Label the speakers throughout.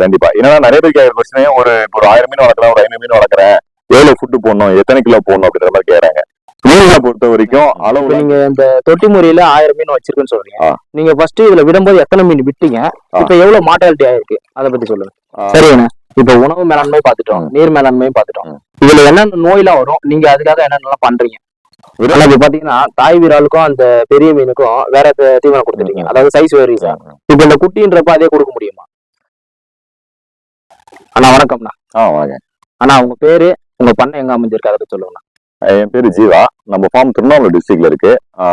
Speaker 1: கண்டிப்பா. ஏன்னா நிறைய பேர் கேட்கற பிரச்சனை ஒரு 1000 மீன் வளர்க்கலாம், ஒரு 500 மீன் வளர்க்குறேன், எவ்வளவு ஃபுட்டு போடணும், எத்தனை கிலோ போடணும் அப்படின்ற மாதிரி கேட்கறாங்க. மீன்களை பொறுத்த வரைக்கும் அளவு
Speaker 2: நீங்க இந்த தொட்டி முறையில 1000 மீன் வச்சிருக்குன்னு சொல்றீங்க. நீங்க ஃபர்ஸ்ட் இதுல விடும்போது எத்தனை மீன் விட்டீங்க, இப்ப எவ்வளவு மார்டாலிட்டி ஆயிருக்கு அதை பத்தி சொல்லுங்க. சரிண்ணா, இப்ப உணவு மேலாண்மை பாத்துட்டோம், நீர் மேலாண்மையும் பாத்துட்டோம். இதுல என்னென்ன நோயெல்லாம் வரும், நீங்க அதுக்காக என்னென்னலாம் பண்றீங்க? இப்ப பாத்தீங்கன்னா தாய் விராலுக்கும் அந்த பெரிய மீனுக்கும் வேற தீவனம் கொடுத்துட்டீங்க, அதாவது சைஸ் வேரிஸ். இப்ப இந்த குட்டின்றப்ப அதே கொடுக்க முடியுமா? அண்ணா வணக்கம்ண்ணா.
Speaker 1: வாங்க
Speaker 2: அண்ணா, உங்க பேரு, உங்க பண்ணை எங்க அமைஞ்சிருக்கு, அதை பத்தி சொல்லுங்கண்ணா.
Speaker 1: என் பேரு ஜீவா. நம்ம ஃபார்ம் திருவண்ணாமலை டிஸ்ட்ரிக்ட்ல இருக்கு.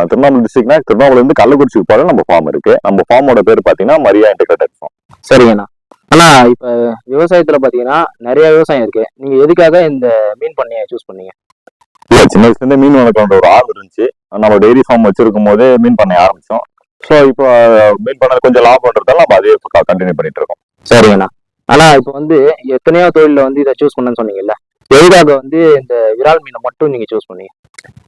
Speaker 1: திருவண்ணாமலை டிஸ்ட்ரிக்ட்னா திருவண்ணாமலை இருந்து கள்ளக்குறிச்சிக்கு போற நம்ம ஃபார்ம் இருக்கு. நம்ம ஃபார்மோட பேர் பாத்தீங்கன்னா மரியா இன்டெகிரேட்டட் ஃபார்ம்.
Speaker 2: சரிங்கண்ணா. ஆனா இப்ப விவசாயத்துல பாத்தீங்கன்னா நிறைய விவசாயம் இருக்கு, நீங்க எதுக்காக இந்த மீன் பண்ணைய சூஸ் பண்ணீங்க?
Speaker 1: இல்ல, சின்ன வயசுல இருந்தே மீன் வளர்க்கணுன்ற ஒரு ஆர்வம் இருந்துச்சு. நம்ம டெய்ரி ஃபார்ம் வச்சிருக்கும் போதே மீன் பண்ணை ஆரம்பிச்சோம். ஸோ இப்போ மீன் பண்ண கொஞ்சம் லாபம்ன்றதால நம்ம அதே கண்டினியூ பண்ணிட்டு இருக்கோம்.
Speaker 2: சரிங்கண்ணா. ஆனா இப்ப எத்தனையோ தொழில இதை சூஸ் பண்ணன்னு சொன்னீங்கல்ல, எதுக்காக இந்த விரால் மீனை மட்டும் நீங்க சூஸ் பண்ணீங்க?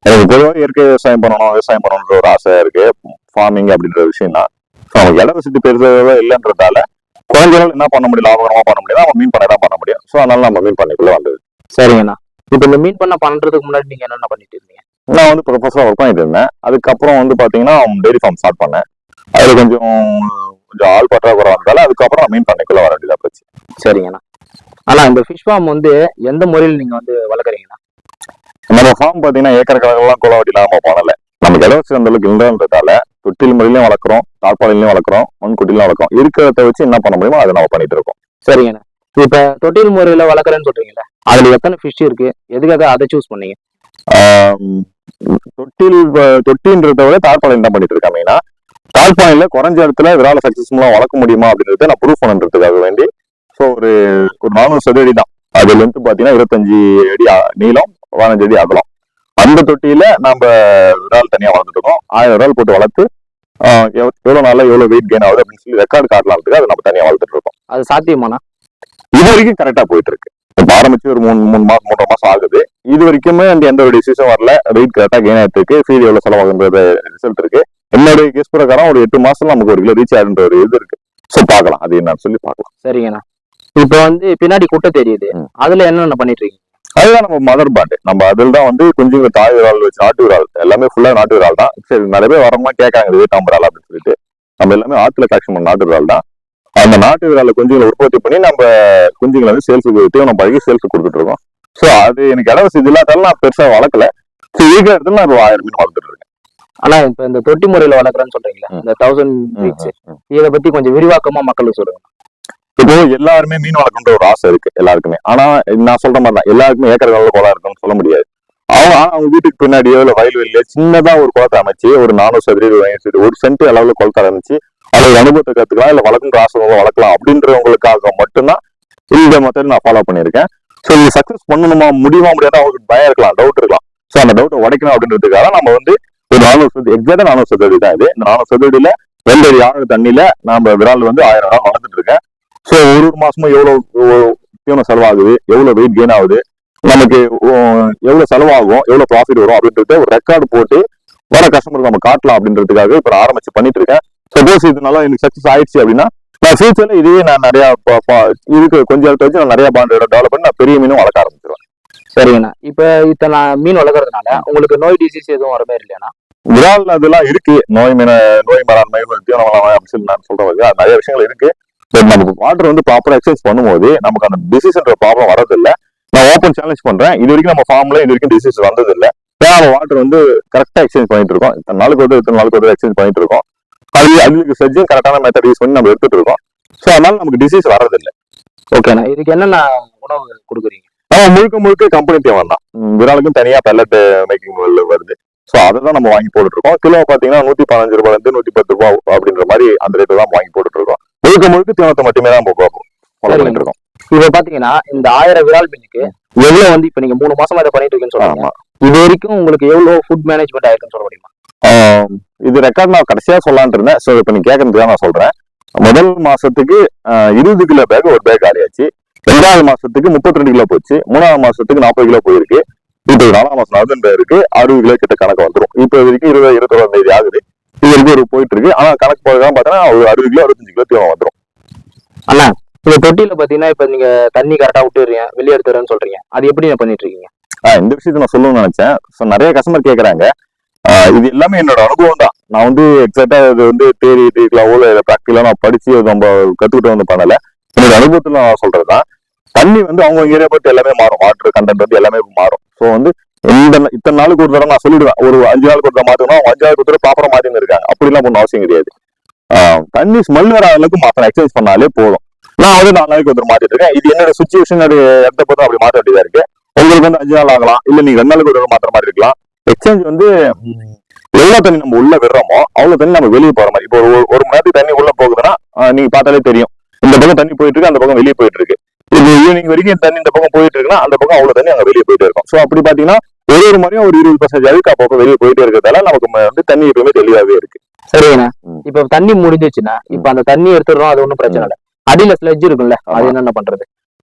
Speaker 1: எனக்கு பொதுவாக இயற்கை விவசாயம் பண்ணணுன்ற ஒரு ஆசை இருக்கு. ஃபார்மிங் அப்படின்ற விஷயம் தான். அவங்க இட வசதி பெருசாக இல்லைன்றதால குறைஞ்ச நாள் என்ன பண்ண முடியும், லாபகரமா பண்ண முடியும், நம்ம மீன் பண்ணை தான் பண்ண முடியும். ஸோ அதனால நம்ம மீன் பண்ணைக்குள்ள வந்தது.
Speaker 2: சரிங்கண்ணா. இப்ப இந்த மீன் பண்ண பண்றதுக்கு முன்னாடி நீங்க என்னென்ன பண்ணிட்டு இருந்தீங்க?
Speaker 1: நான் ப்ரொஃபஸரா ஒர்க் பண்ணிட்டு இருந்தேன். அதுக்கப்புறம் பாத்தீங்கன்னா டெய்ரி ஃபார்ம் ஸ்டார்ட் பண்ணேன். அதுல கொஞ்சம் ஆள் பற்றாக்குறை வந்தால அதுக்கப்புறம் நான் மீன் பண்ணைக்குள்ள வர வேண்டியதா போச்சு.
Speaker 2: சரிங்கண்ணா. ஆனா இந்த ஃபிஷ் ஃபார்ம் எந்த முறையில் நீங்க வளர்க்குறீங்கண்ணா?
Speaker 1: நம்ம ஃபார்ம் பாத்தீங்கன்னா ஏக்கர் கணக்கெல்லாம் குளவட்டிலாம் நம்ம போனல. நமக்கு இலவசம் அந்த அளவுக்கு இல்லைன்றதால தொட்டில் முறையிலையும் வளர்க்குறோம், தாழ்பாலையிலையும் வளர்க்குறோம், மண்குட்டிலையும் வளர்க்குறோம். இருக்கிறத வச்சு என்ன பண்ண முடியுமோ அதை நம்ம பண்ணிட்டு இருக்கோம்.
Speaker 2: சரிங்கண்ணா. இப்ப தொட்டில் முறையில வளர்க்குறேன்னு சொல்றீங்களா, அதுல எத்தனை ஃபிஷ் இருக்கு, எதுக்காக அதை சூஸ் பண்ணீங்க?
Speaker 1: தொட்டின்றத விட தாழ்பாலையில் தான் பண்ணிட்டு இருக்கேன். மெயினா தாழ்பாலையில குறைஞ்ச இடத்துல விரால சக்சஸ்ஃபுல்லா வளர்க்க முடியுமா அப்படின்றத நான் ப்ரூவ் பண்ணுறதுக்காக வேண்டி. ஸோ ஒரு 400 சதுரடி தான். அதுல பாத்தீங்கன்னா 25 அடி நீளம், 15 அடி அகலம். அந்த தொட்டியில நம்ம விரால் தனியா வளர்த்துட்டு இருக்கோம். 1000 விரால் போட்டு வளர்த்து எவ்வளவு நாள்ல எவ்வளவு வெயிட் கெயின் ஆகுது அப்படின்னு சொல்லி ரெக்கார்டு காட்டலாம்னு அதை நம்ம தனியா வளர்த்துட்டு இருக்கோம்.
Speaker 2: அது சாத்தியமானா?
Speaker 1: இது வரைக்கும் கரெக்டா போயிட்டு இருக்கு. இப்ப ஆரம்பிச்சு ஒரு 3 மாசம் 3.5 மாசம் ஆகுது. இது வரைக்குமே எந்த ஒரு டிசீஸும் வரல. வெயிட் கரெக்டா கெயின் ஆயிட்டு இருக்கு. ஃபீல் எவ்வளவு செலவாகுன்றது ரிசல்ட் இருக்கு. என்னுடைய கேஸ் பிரகாரம் ஒரு 8 மாசம் நமக்கு 1 கிலோ ரீச் ஆகுன்ற ஒரு இது இருக்கு. சோ பாக்கலாம், அது என்னன்னு சொல்லி பாக்கலாம்.
Speaker 2: சரிங்கண்ணா. இப்ப பின்னாடி குட்டை தெரியுது, அதுல என்னென்ன பண்ணிட்டு இருக்கீங்க?
Speaker 1: அதுதான் நம்ம மதர் பாண்ட். நம்ம அதில் தான் கொஞ்சம் தாய் விரால் வச்சு நாட்டு விரால் எல்லாமே ஃபுல்லா நாட்டு விரால் தான். சரி, நிறைய பேர் வரமா கேட்காங்க வேட்டாம் விரால் அப்படின்னு சொல்லிட்டு. நம்ம எல்லாமே ஆத்துல கலெக்ஷன் பண்ண நாட்டு விரால் தான். அந்த நாட்டு விரால குஞ்சுகளை உற்பத்தி பண்ணி நம்ம குஞ்சுங்களை சேல்ஸுக்கு தீவனம் பழகி சேல்ஸுக்கு கொடுத்துட்டு இருக்கோம். ஸோ அது எனக்கு இலவச இது இல்லாதாலும் நான் பெருசா வளர்க்கல. இருக்கிற இடத்துல நான் 1000 மீன் வளர்த்துட்டு இருக்கேன்.
Speaker 2: ஆனா இப்ப இந்த தொட்டி முறையில வளர்க்குறேன்னு சொல்றீங்களா, இந்த 1000 பீட்ஸ், இதை பத்தி கொஞ்சம் விரிவாக்கமா மக்களுக்கு சொல்லுங்க.
Speaker 1: இப்போ எல்லாருமே மீன் வளர்க்கணுன்ற ஒரு ஆசை இருக்கு எல்லாருக்குமே. ஆனா நான் சொல்ற மாதிரி தான், எல்லாருக்குமே ஏக்கர் அளவு குளம் இருக்குன்னு சொல்ல முடியாது. அவங்க வீட்டுக்கு பின்னாடியோ இல்ல வயல்வெளியோ சின்னதா ஒரு குளத்தை அமைச்சு ஒரு 400 சதுரடி 1 சென்ட் அளவுல குளத்தை அமைச்சு அதோட அனுபவத்தை கத்துக்கலாம், இல்ல வளர்க்குற ஆசை வளர்க்கலாம் அப்படின்றவங்களுக்காக மட்டும்தான் இந்த மெத்தட் நான் ஃபாலோ பண்ணியிருக்கேன். ஸோ இது சக்சஸ் பண்ணணுமா முடியுமா முடியாத அவங்களுக்கு பயம் இருக்கலாம், டவுட் இருக்கலாம். ஸோ அந்த டவுட்டை உடைக்கணும் அப்படின்றதுக்காக நம்ம ஒரு 400 சதுரடி, எக்ஸாக்டா 400 சதுரடி தான் இது. இந்த 400 சதுரடியில 2 அடி ஆழ தண்ணியில நம்ம விரால் 1000 விரால் வளர்த்துட்டு இருக்கேன். ஸோ ஒரு மாசமும் எவ்வளவு தீவனம் செலவாகுது, எவ்வளவு வெயிட் கெயின் ஆகுது, நமக்கு எவ்வளவு செலவாகும், எவ்வளவு ப்ராஃபிட் வரும் அப்படின்றத ஒரு ரெக்கார்டு போட்டு வர கஸ்டமருக்கு நம்ம காட்டலாம் அப்படின்றதுக்காக இப்ப ஆரம்பிச்சு பண்ணிட்டு இருக்கேன். சப்போஸ் இது நல்லா எனக்கு சக்சஸ் ஆயிடுச்சு அப்படின்னா நான் ஃபியூச்சர்ல இதுவே நான் நிறைய இதுக்கு கொஞ்சம் இடத்த வச்சு நான் நிறைய பாண்ட் டெவலப் பண்ணி நான் பெரிய மீனும் வளர்க்க ஆரம்பிச்சிருவேன்.
Speaker 2: சரிங்கண்ணா. இப்ப இத்தனை மீன் வளர்க்கறதுனால உங்களுக்கு நோய் டிசீஸ் எதுவும் வர மாதிரி இல்லையா?
Speaker 1: விரால் அதெல்லாம் இருக்கு. நோய் மேலாண்மை தீவனம் அப்படின்னு சொல்லி நான் சொல்றேன், நிறைய விஷயங்கள் இருக்கு. நமக்கு வாட்டர் ப்ராப்பரா எக்ஸசைஸ் பண்ணும்போது நமக்கு அந்த டிசீஸ்ன்ற ப்ராப்ளம் வரதில்லை. நான் ஓப்பன் சேலஞ்ச் பண்றேன், இது வரைக்கும் நம்ம ஃபார்ம்ல இது வரைக்கும் டிசீஸ் வந்தது இல்லை. ஏன்னா நம்ம வாட்டர் கரெக்டா எக்ஸ்சேஞ்ச் பண்ணிட்டு இருக்கோம். இத்தனை நாளுக்கு எக்ஸ்சேஞ்ச் பண்ணிட்டு இருக்கோம். அதுக்கு சர்ஜன் கரெக்டான மெத்தட் யூஸ் பண்ணி நம்ம எடுத்துட்டு இருக்கோம். ஸோ அதனால நமக்கு டிசீஸ் வரதில்லை.
Speaker 2: ஓகேண்ணா. இதுக்கு என்னென்ன உணவு கொடுக்குறீங்க?
Speaker 1: முழுக்க கம்பெனி தேவன் தான். விராலுக்கும் தனியா பெல்லட் மேக்கிங் வருது. ஸோ அதை தான் நம்ம வாங்கி போட்டுட்டு இருக்கோம். கிலோ பாத்தீங்கன்னா 115 ரூபாயிலிருந்து 110 ரூபாய் அப்படின்ற மாதிரி அந்த ரேட்டு தான் வாங்கி போட்டுட்டு இருக்கோம். முழுக்க தீவனத்தை மட்டுமே தான் பண்ணிட்டு இருக்கோம்.
Speaker 2: இப்ப பாத்தீங்கன்னா இந்த 1000 விரால் மீனுக்கு எவ்வளவு இப்ப நீங்க 3 மாசமா இதை பண்ணிட்டு இருக்கீங்கன்னு சொல்லுவாங்க. இது வரைக்கும் உங்களுக்கு எவ்வளவு ஃபுட் மேனேஜ்மெண்ட் ஆயிருக்குன்னு சொல்ல முடியுமா?
Speaker 1: இது ரெக்கார்ட் நான் கடைசியா சொல்லலான் இருந்தேன். ஸோ இப்ப நீ கேட்கறதுக்காக நான் சொல்றேன். முதல் மாசத்துக்கு 20 கிலோ பேக் ஒரு பேக் ஆடியாச்சு. 2வது மாசத்துக்கு 32 கிலோ போச்சு. 3வது மாசத்துக்கு 40 கிலோ போயிருக்கு. இப்ப 4ஆம் மாசம் நடந்துட்டு இருக்கு. 60 கிலோ கிட்ட கணக்கு வந்துடும். இப்ப வரைக்கும் 21 தேதி ஆகுது. இது வரைக்கும் ஒரு போயிட்டு இருக்கு. ஆனா கணக்கு போதான் பாத்தீங்கன்னா ஒரு 60 கிலோ 65 கிலோ தீவனம் வந்துடும்.
Speaker 2: அண்ணா இந்த தொட்டியில பாத்தீங்கன்னா இப்ப நீங்க தண்ணி கரெக்டா விட்டுறீங்க, வெளியே எடுத்துறேன்னு சொல்றீங்க, அது எப்படி பண்ணிட்டு இருக்கீங்க?
Speaker 1: இந்த விஷயத்த நான் சொல்லணும்னு நினைச்சேன். நிறைய கஸ்டமர் கேக்குறாங்க. இது எல்லாமே என்னோட அனுபவம் தான். நான் வந்து எக்ஸாக்டா இது வந்து தேரி டீக்கலாவோ இல்ல ப்ராக்டிகலா நான் படிச்சு நம்ம கத்துக்கிட்டு வந்து பண்ணல. என்னோட அனுபவத்துல நான் சொல்றதுதான். தண்ணி வந்து அவங்க ஏரியா பொறுத்து எல்லாமே மாறும். வாட்டர் கண்டென்ட் வந்து எல்லாமே மாறும். ஸோ வந்து இத்தனை நாளுக்கு ஒரு தடவை நான் சொல்லிடுவேன். ஒரு 5 நாளுக்கு ஒரு தடவை மாத்தணும், 5 நாளுக்கு ஒரு தடவை ப்ராப்பரா மாத்தின்னு இருக்காங்க. அப்படிலாம் ஒன்றும் அவசியம் கிடையாது. தண்ணி ஸ்மெல் வர அளவுக்கு மாத்தணும், எக்ஸசைஸ் பண்ணாலே போதும். நான் வந்து 4 நாளைக்கு ஒரு தடவை மாத்திட்டு இருக்கேன். இது என்னோட சுச்சுவேஷன் இடத்த பொறுத்து அப்படி மாற்ற வேண்டியதா இருக்கு. உங்களுக்கு வந்து 5 நாள் ஆகலாம், இல்ல நீங்க 2 நாளுக்கு ஒரு தடவை மாத்திர மாதிரி இருக்கலாம். எக்ஸ்சேஞ்ச் வந்து எவ்வளவு தண்ணி நம்ம உள்ள விடுறோமோ அவ்வளவு தண்ணி நம்ம வெளியே போற மாதிரி. இப்போ ஒரு மணி நேரத்துக்கு தண்ணி உள்ள போகுதுன்னா நீங்க பார்த்தாலே தெரியும். இந்த பக்கம் தண்ணி போயிட்டு இருக்கு, அந்த பக்கம் வெளியே போயிட்டு இருக்கு. இது ஈவினிங் வரைக்கும் தண்ணி இந்த பக்கம் போயிட்டு இருக்குன்னா அந்த பக்கம் அவ்வளவு தண்ணி அங்க வெளியே போயிட்டு இருக்கும். ஸோ அப்படி பாத்தீங்கன்னா ஒரு முறையும் ஒரு 20% அளவுக்கு அப்பப்போ வெளியே போயிட்டே இருக்கிறதால நமக்கு வந்து தண்ணி எப்பவுமே தெளிவாவே இருக்கு.
Speaker 2: சரிங்கண்ணா. இப்ப தண்ணி முடிஞ்சிச்சுன்னா இப்ப அந்த தண்ணி எடுத்துடுறோம், அது ஒன்றும் பிரச்சனை இல்லை. அடியில ஸ்லெட்ஜ் இருக்குல்ல, அது என்னென்ன பண்றது?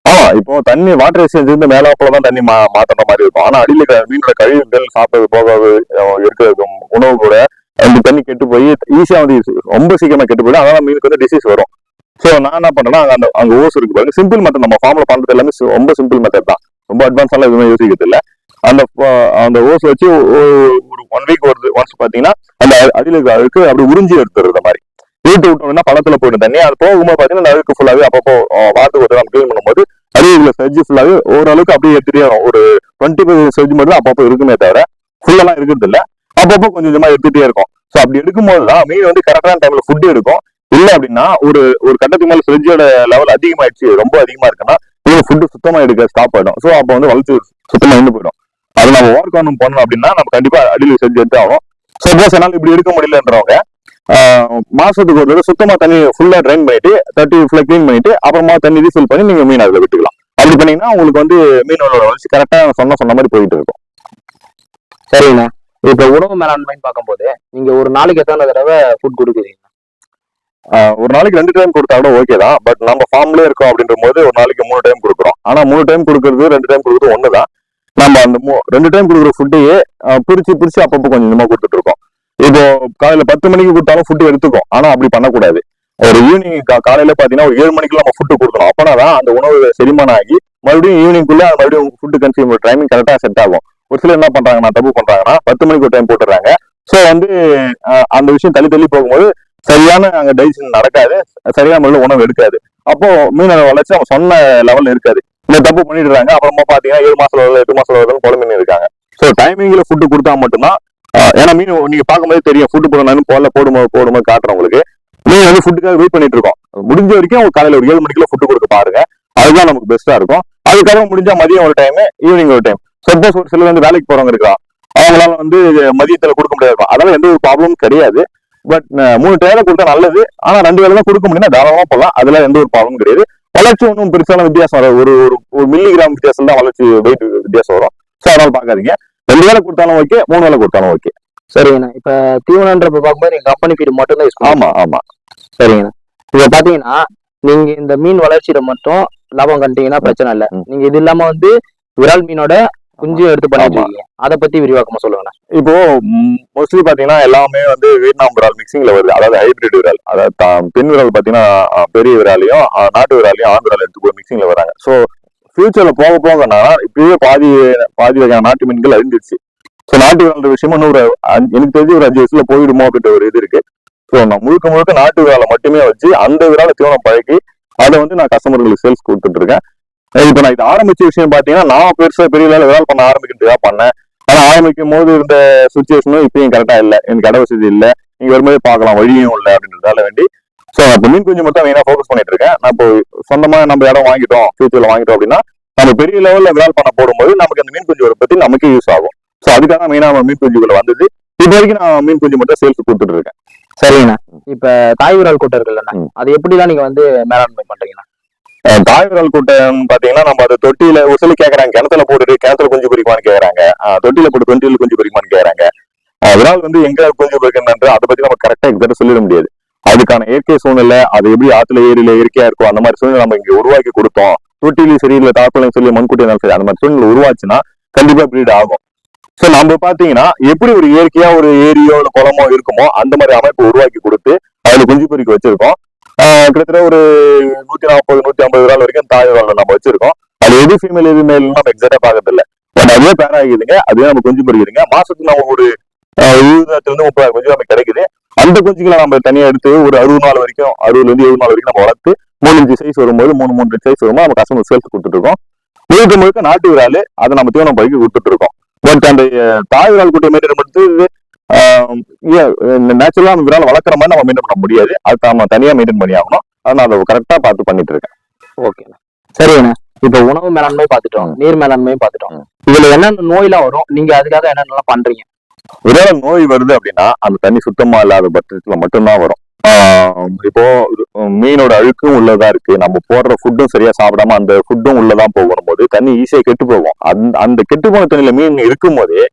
Speaker 1: இப்போ தண்ணி வாட்டர் எக்ஸ்சேஞ்ச் இருந்து மேல போலதான் தண்ணி மாத்துற மாதிரி இருக்கும். ஆனா அடியில மீனோட கழிவுகள் சாப்பிட்டது போக இருக்கிற உணவு கூட அந்த தண்ணி கெட்டு போய் ஈஸியா வந்து ரொம்ப சீக்கிரமா கெட்டு போயிடும். அதனால மீனுக்கு வந்து டிசீஸ் வரும். சோ நான் என்ன பண்றேன்னா அங்க ஓஸ் இருக்கு பாருங்க. சிம்பிள் மெத்தட், நம்ம ஃபார்ம்ல பண்றது எல்லாமே ரொம்ப சிம்பிள் மெத்தட் தான். ரொம்ப அட்வான்ஸ் எல்லாம் எதுவுமே யோசிக்கிறது இல்ல. அந்த ஓஸ் வச்சு ஒரு 1 வீக் வருது ஒன்ஸ் பாத்தீங்கன்னா அந்த அடியில அழுக்கு அப்படி உறிஞ்சி எடுத்துறது மாதிரி வீட்டு விட்டோம்னா பழத்துல போயிடும் தண்ணி. அது போகும்போது பாத்தீங்கன்னா அழுக்கு ஃபுல்லாவே அப்பப்போ வாரத்துக்கு ஒரு நம்ம கிளீன் பண்ணும்போது அடியில் செர்ஜி ஃபுல்லாவே ஓரளவுக்கு அப்படியே எடுத்துட்டே வரும். ஒரு 20% செர்ஜி மட்டும் அப்பப்போ இருக்குமே தவிர ஃபுல்லெல்லாம் இருக்கிறது இல்ல. அப்பப்போ கொஞ்சம் கொஞ்சமா எடுத்துட்டே இருக்கும். ஸோ அப்படி எடுக்கும்போதுதான் மீன் வந்து கரெக்டான டைம்ல ஃபுட் எடுக்கும். இல்ல அப்படின்னா ஒரு கட்டத்துக்கு மேல செர்ஜியோட லெவல் அதிகமாயிடுச்சு, ரொம்ப அதிகமா இருக்குன்னா மீன் ஃபுட்டு சுத்தமா எடுக்க ஸ்டாப் ஆயிடும். ஸோ அப்போ வந்து வளர்ச்சி சுத்தமா நின்று போயிடும். அது நம்ம ஒர்க் ஆன் பண்ணணும் அப்படின்னா நம்ம கண்டிப்பா அடியில் செர்ஜி எடுத்து ஆகும். சப்போஸ் என்னால இப்படி எடுக்க முடியலன்றவங்க மாசத்துக்கு ஒரு தடவை சுத்தமா தண்ணி ஃபுல்லா ட்ரைன் பண்ணிட்டு 30 ஃபுல்லா கிளீன் பண்ணிட்டு அப்புறமா தண்ணி ரீஃபில் பண்ணி நீங்க மீன் அதில் விட்டுக்கலாம். அப்படி பண்ணீங்கன்னா உங்களுக்கு வந்து மீனோட வளர்ச்சி கரெக்டா சொன்ன மாதிரி போயிட்டு இருக்கும்.
Speaker 2: சரிங்கண்ணா. இப்ப உணவு மேலாண்மைன்னு பார்க்கும்போது நீங்க ஒரு நாளைக்கு எத்தனை தடவை ஃபுட் கொடுக்குறீங்க?
Speaker 1: ஒரு நாளைக்கு 2 டைம் கொடுத்தா கூட ஓகே தான். பட் நம்ம ஃபார்ம்லயே இருக்கோம் அப்படின்ற போது ஒரு நாளைக்கு 3 டைம் கொடுக்குறோம். ஆனா 3 டைம் கொடுக்கறது 2 டைம் கொடுக்குறது ஒண்ணுதான். நம்ம அந்த 2 டைம் கொடுக்குற ஃபுட்டையே பிரிச்சு அப்பப்போ கொஞ்சம் கொஞ்சமா கொடுத்துட்டு இருக்கோம். இப்போ காலையில 10 மணிக்கு கொடுத்தாலும் ஃபுட்டு எடுத்துக்கும். ஆனா அப்படி பண்ணக்கூடாது. ஒரு ஈவினிங் காலையில பாத்தீங்கன்னா ஒரு 7 மணிக்குள்ள நம்ம ஃபுட்டு கொடுக்கணும். அப்பனாதான் அந்த உணவு செரிமானம் ஆகி மறுபடியும் ஈவினிங்குள்ள மறுபடியும் ஃபுட்டு கன்சியூம் டைமிங் கரெக்டா செட் ஆகும். ஒரு சிலர் என்ன பண்றாங்கன்னா தப்பு பண்றாங்கன்னா 10 மணிக்கு ஒரு டைம் போட்டுறாங்க. ஸோ வந்து அந்த விஷயம் தள்ளி போகும்போது சரியான அங்க டைஜஷன் நடக்காது, சரியான முறையில் உணவு எடுக்காது. அப்போ மீனோட வளர்ச்சி அவங்க சொன்ன லெவல்ல இருக்காது. இந்த தப்பு பண்ணிடுறாங்க. அப்புறமா பாத்தீங்கன்னா 7 மாசம் 8 மாசம் குழம்பு மீன் இருக்காங்க. ஸோ டைமிங்ல ஃபுட்டு கொடுத்தா மட்டும்தான். ஏன்னா மீன் நீங்க பார்க்கும்போது தெரியும், ஃபுட்டு போடணும் போடும்போது காட்டுறவங்களுக்கு மீன் வந்து ஃபுட்டுக்காக வெயிட் பண்ணிட்டு இருக்கோம். முடிஞ்ச வரைக்கும் அவங்க காலையில ஒரு 7 மணிக்குள்ள ஃபுட்டு கொடுக்க பாருங்க. அதுதான் நமக்கு பெஸ்டா இருக்கும். அதுக்கப்புறம் முடிஞ்சா மதியம் ஒரு டைம், ஈவினிங் ஒரு டைம். சப்போஸ் ஒரு சிலர் வந்து வேலைக்கு போறவங்க இருக்கலாம், அவங்களால வந்து மதியத்துல கொடுக்க முடியாது. அதனால எந்த ஒரு ப்ராப்ளமும் கிடையாது. பட் 3 டைம் கொடுத்தா நல்லது. ஆனா 2 வேலை தான் கொடுக்க முடியும்னா தாராளமா போகலாம். அதுல எந்த ஒரு ப்ராப்ளமும் கிடையாது. வளர்ச்சி ஒன்றும் பெருசான வித்தியாசம் வரும். ஒரு மில்லிகிராம் வித்தியாசம் தான் வளர்ச்சி வெயிட் வித்தியாசம் வரும். ஸோ அதனால பாக்காதீங்க. 2 வேலை கொடுத்தாலும் ஓகே, 3 வேலை கொடுத்தாலும் ஓகே.
Speaker 2: சரிங்கண்ணா. இப்ப தீவனன்றப்ப பார்க்கும்போது நீங்க கம்பெனி ஃபீட் மட்டும் தான் யூஸ் பண்ணுவீங்க?
Speaker 1: ஆமா.
Speaker 2: சரிங்கண்ணா. இப்ப பாத்தீங்கன்னா நீங்க இந்த மீன் வளர்ச்சியில மட்டும் லாபம் கண்டீங்கன்னா பிரச்சனை இல்லை. நீங்க இது இல்லாம வந்து விரால் மீனோட குஞ்சும் எடுத்து பண்ணிருக்கீங்க. அதை பத்தி விரிவாக்கமா சொல்லுங்கண்ணா.
Speaker 1: இப்போ மோஸ்ட்லி பாத்தீங்கன்னா எல்லாமே வந்து வியட்நாம் விரால் மிக்சிங்ல வருது. அதாவது ஹைபிரிட் விரால். அதாவது பெண் விரால் பாத்தீங்கன்னா பெரிய விராலையும் நாட்டு விராலையும் ஆண் விரால் எடுத்து போய் மிக்சிங்ல வராங்க. ஸோ ஃபியூச்சர்ல போகனா இப்பயே பாதி வகையான நாட்டு மீன்கள் அழிஞ்சிருச்சு. ஸோ நாட்டு விரால் விஷயமா எனக்கு தெரிஞ்சு ஒரு 5 வருஷத்துல போயிடுமோ அப்படின்ற ஒரு இது இருக்கு. ஸோ நான் முழுக்க நாட்டு விராலை மட்டுமே வச்சு அந்த விராலை தீவனம் பழக்கி அதை வந்து நான் கஸ்டமர்களுக்கு சேல்ஸ் கொடுத்துட்டு இருக்கேன். இப்ப நான் இது ஆரம்பிச்ச விஷயம் பாத்தீங்கன்னா நான் பெரிய விரால் பண்ண ஆரம்பிக்கிறதுக்காக பண்ணேன். ஆனா ஆரம்பிக்கும் போது இருந்த சுச்சுவேஷனும் இப்பயும் கரெக்டா இல்ல. எனக்கு கடை வசதி இல்ல, நீங்க வரும்போது பார்க்கலாம், வழியும் இல்லை அப்படின்றதால வேண்டி ஸோ இப்போ மீன் குஞ்சு மட்டும் மெயினா ஃபோக்கஸ் பண்ணிட்டு இருக்கேன். நான் இப்போ சொந்தமா நம்ம இடம் வாங்கிட்டோம், ஃபியூச்சர்ல வாங்கிட்டோம் அப்படின்னா நம்ம பெரிய லெவல்ல விரால் பண்ண போடும்போது நமக்கு அந்த மீன் குஞ்சு பத்தி நமக்கே யூஸ் ஆகும். ஸோ அதுக்காக மெயினா மீன் குஞ்சுகளை வந்தது. இப்போ வரைக்கும் நான் மீன் குஞ்சு மட்டும் சேல்ஸ் கொடுத்துட்டு இருக்கேன்.
Speaker 2: சரிங்கண்ணா. இப்ப தாய் விரால் கூட்டம் இருக்குல்லண்ணா, அது எப்படிதான் நீங்க வந்து மேலாண்மை பண்றீங்கண்ணா?
Speaker 1: தாய் விரால் கூட்டம் பாத்தீங்கன்னா நம்ம அதை தொட்டியில ஒரு சொல்லி கேக்குறாங்க, கிணத்துல போட்டுட்டு கிணத்துல குஞ்சு பொறிக்குமான்னு கேக்குறாங்க, தொட்டியில போட்டு தொட்டியில குஞ்சு பொறிக்குமான்னு கேக்குறாங்க. விரால் வந்து எங்க குஞ்சு பொறிக்கணும்ன்ற அதை பத்தி நம்ம கரெக்டா எக்ஸாக்டா சொல்லிட முடியாது. அதுக்கான இயற்கை சூழ்நிலை, அது எப்படி ஆத்துல ஏரியில இயற்கையா இருக்கும் அந்த மாதிரி சூழ்நிலை நம்ம இங்க உருவாக்கி கொடுத்தோம். தொட்டிலையும் சரி இல்ல தாக்குலையும் சொல்லி மண்குட்டி இருந்தாலும் சரி, அந்த மாதிரி சூழ்நிலை உருவாச்சுன்னா கண்டிப்பா பிரீட் ஆகும். சோ நம்ம பாத்தீங்கன்னா எப்படி ஒரு இயற்கையா ஒரு ஏரியோ இல்ல குளமோ இருக்குமோ அந்த மாதிரி அமைப்பு உருவாக்கி கொடுத்து அதுல குஞ்சு பொறிக்க வச்சிருக்கோம். கிட்டத்தட்ட ஒரு 140 150 விரால் வரைக்கும் தாய் விரால் நம்ம வச்சிருக்கோம். அது எது ஃபீமேல் எது மேல் நம்ம எக்ஸாக்டா பாக்குறது இல்ல. பட் அதுவே பேர் ஆகிதுங்க, அதுவே நம்ம குஞ்சு பொறிக்குதுங்க. மாசத்துக்கு நம்ம ஒரு 20 30 குஞ்சு நமக்கு கிடைக்குது. அந்த குஞ்சுகளை நம்ம தனியா எடுத்து ஒரு 60 நாள் வரைக்கும் 60 70 நாள் வரைக்கும் நம்ம வளர்த்து 3 இன்ச்சு சைஸ் வரும்போது 3 சைஸ் வரும்போது நம்ம கஸ்டமர் சேல்ஸ் கொடுத்துட்டு இருக்கோம். முழுக்க நாட்டு விரால் அதை நம்ம தீவனம் பைக்கு கொடுத்துட்டு இருக்கோம். பட் அந்த தாய் விரால் குட்டியை மெயின்டைன் பண்ணுறது நேச்சுரலா அந்த விரால் வளர்க்குற மாதிரி நம்ம மெயின்டைன் பண்ண முடியாது. அது நம்ம தனியா மெயின்டைன் பண்ணி ஆகணும். அதை நான் அதை கரெக்டா பார்த்து பண்ணிட்டு இருக்கேன்.
Speaker 2: ஓகேண்ணா, சரிண்ணா. இப்ப உணவு மேலாண்மை பார்த்துட்டோம், நீர் மேலாண்மையும் பார்த்துட்டோம். இதுல என்னென்ன நோயெல்லாம் வரும், நீங்க அதுக்காக என்னென்னலாம் பண்றீங்க?
Speaker 1: ஒருவேளை நோய் வருது அப்படின்னா அந்த தண்ணி சுத்தமா இல்லாத பட்சத்துல மட்டும்தான் வரும். இப்போ மீனோட அழுக்கும் உள்ளதா இருக்கு, நம்ம போடுற ஃபுட்டும் சரியா சாப்பிடாம அந்த ஃபுட்டும் உள்ளதான் போகும் போது தண்ணி ஈஸியா கெட்டு போகும். அந்த கெட்டு போன தண்ணியில மீன் இருக்கும் போதே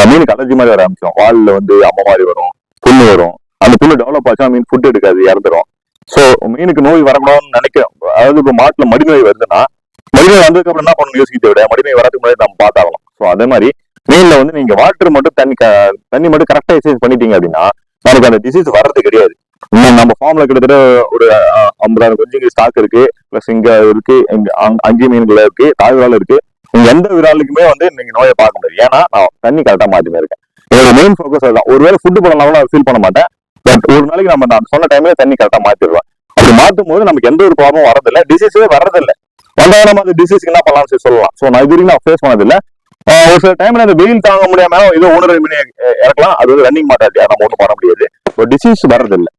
Speaker 1: மீனுக்கு அலர்ஜி மாதிரி வர ஆரம்பிச்சிடும். வால்ல வந்து அம்மா மாதிரி வரும், புண்ணு வரும். அந்த புண்ணு டெவலப் ஆச்சா மீன் ஃபுட் எடுக்காது, இறந்துடும். ஸோ மீனுக்கு நோய் வரக்கூடாதுன்னு நினைக்கிறோம். அதாவது இப்போ மாட்டுல மடிநோய் வருதுன்னா மடிநோய் வந்ததுக்கு அப்புறம் என்ன பண்ணணும் யோசிக்கிறத விட மடிநோய் வரதுக்கு முன்னாடி நம்ம பார்த்தாகணும். ஸோ அதே மாதிரி மீன்ல வந்து நீங்க வாட்டர் மட்டும் தண்ணி மட்டும் கரெக்டா எக்ஸசைஸ் பண்ணிட்டீங்க அப்படின்னா நமக்கு அந்த டிசீஸ் வர்றது கிடையாது. நம்ம ஃபார்ம்ல கிட்டத்தட்ட ஒரு 50,000 குஞ்சுங்க ஸ்டாக் இருக்கு, பிளஸ் இங்க இருக்கு, அங்கி மீன்கள் இருக்கு, தாய் விரால் இருக்கு. நீங்க எந்த விராலுக்குமே வந்து நீங்க நோயை பார்க்க முடியாது. ஏன்னா நான் தண்ணி கரெக்டா மாத்தினே இருக்கேன். என்னோட மெயின் ஃபோக்கஸ் அதுதான். ஒருவேளை ஃபுட்டு போடலாம் அதை ஃபீல் பண்ண மாட்டேன். பட் ஒரு நாளைக்கு நான் சொன்ன டைம்ல தண்ணி கரெக்டா மாத்திடுவேன். அப்படி மாத்தும் போது நமக்கு எந்த ஒரு ப்ராப்ளம் வரதில்லை, டிசீஸே வரதில்லை. வந்தாலும் நம்ம அந்த டிசீஸ்க்கு என்ன பண்ணலாம்னு சொல்லலாம். ஸோ நான் இது வரைக்கும் நான் ஃபேஸ் பண்ணதில்லை. ஒரு சில டைம்ல அந்த வெயில் தாங்க முடியாம ஏதோ ஓனர் இறக்கலாம், அது வந்து ரன்னிங் மாட்டாது, நம்ம ஒன்றும் பண்ண முடியாது. டிசீஸ் வர்றதில்லை.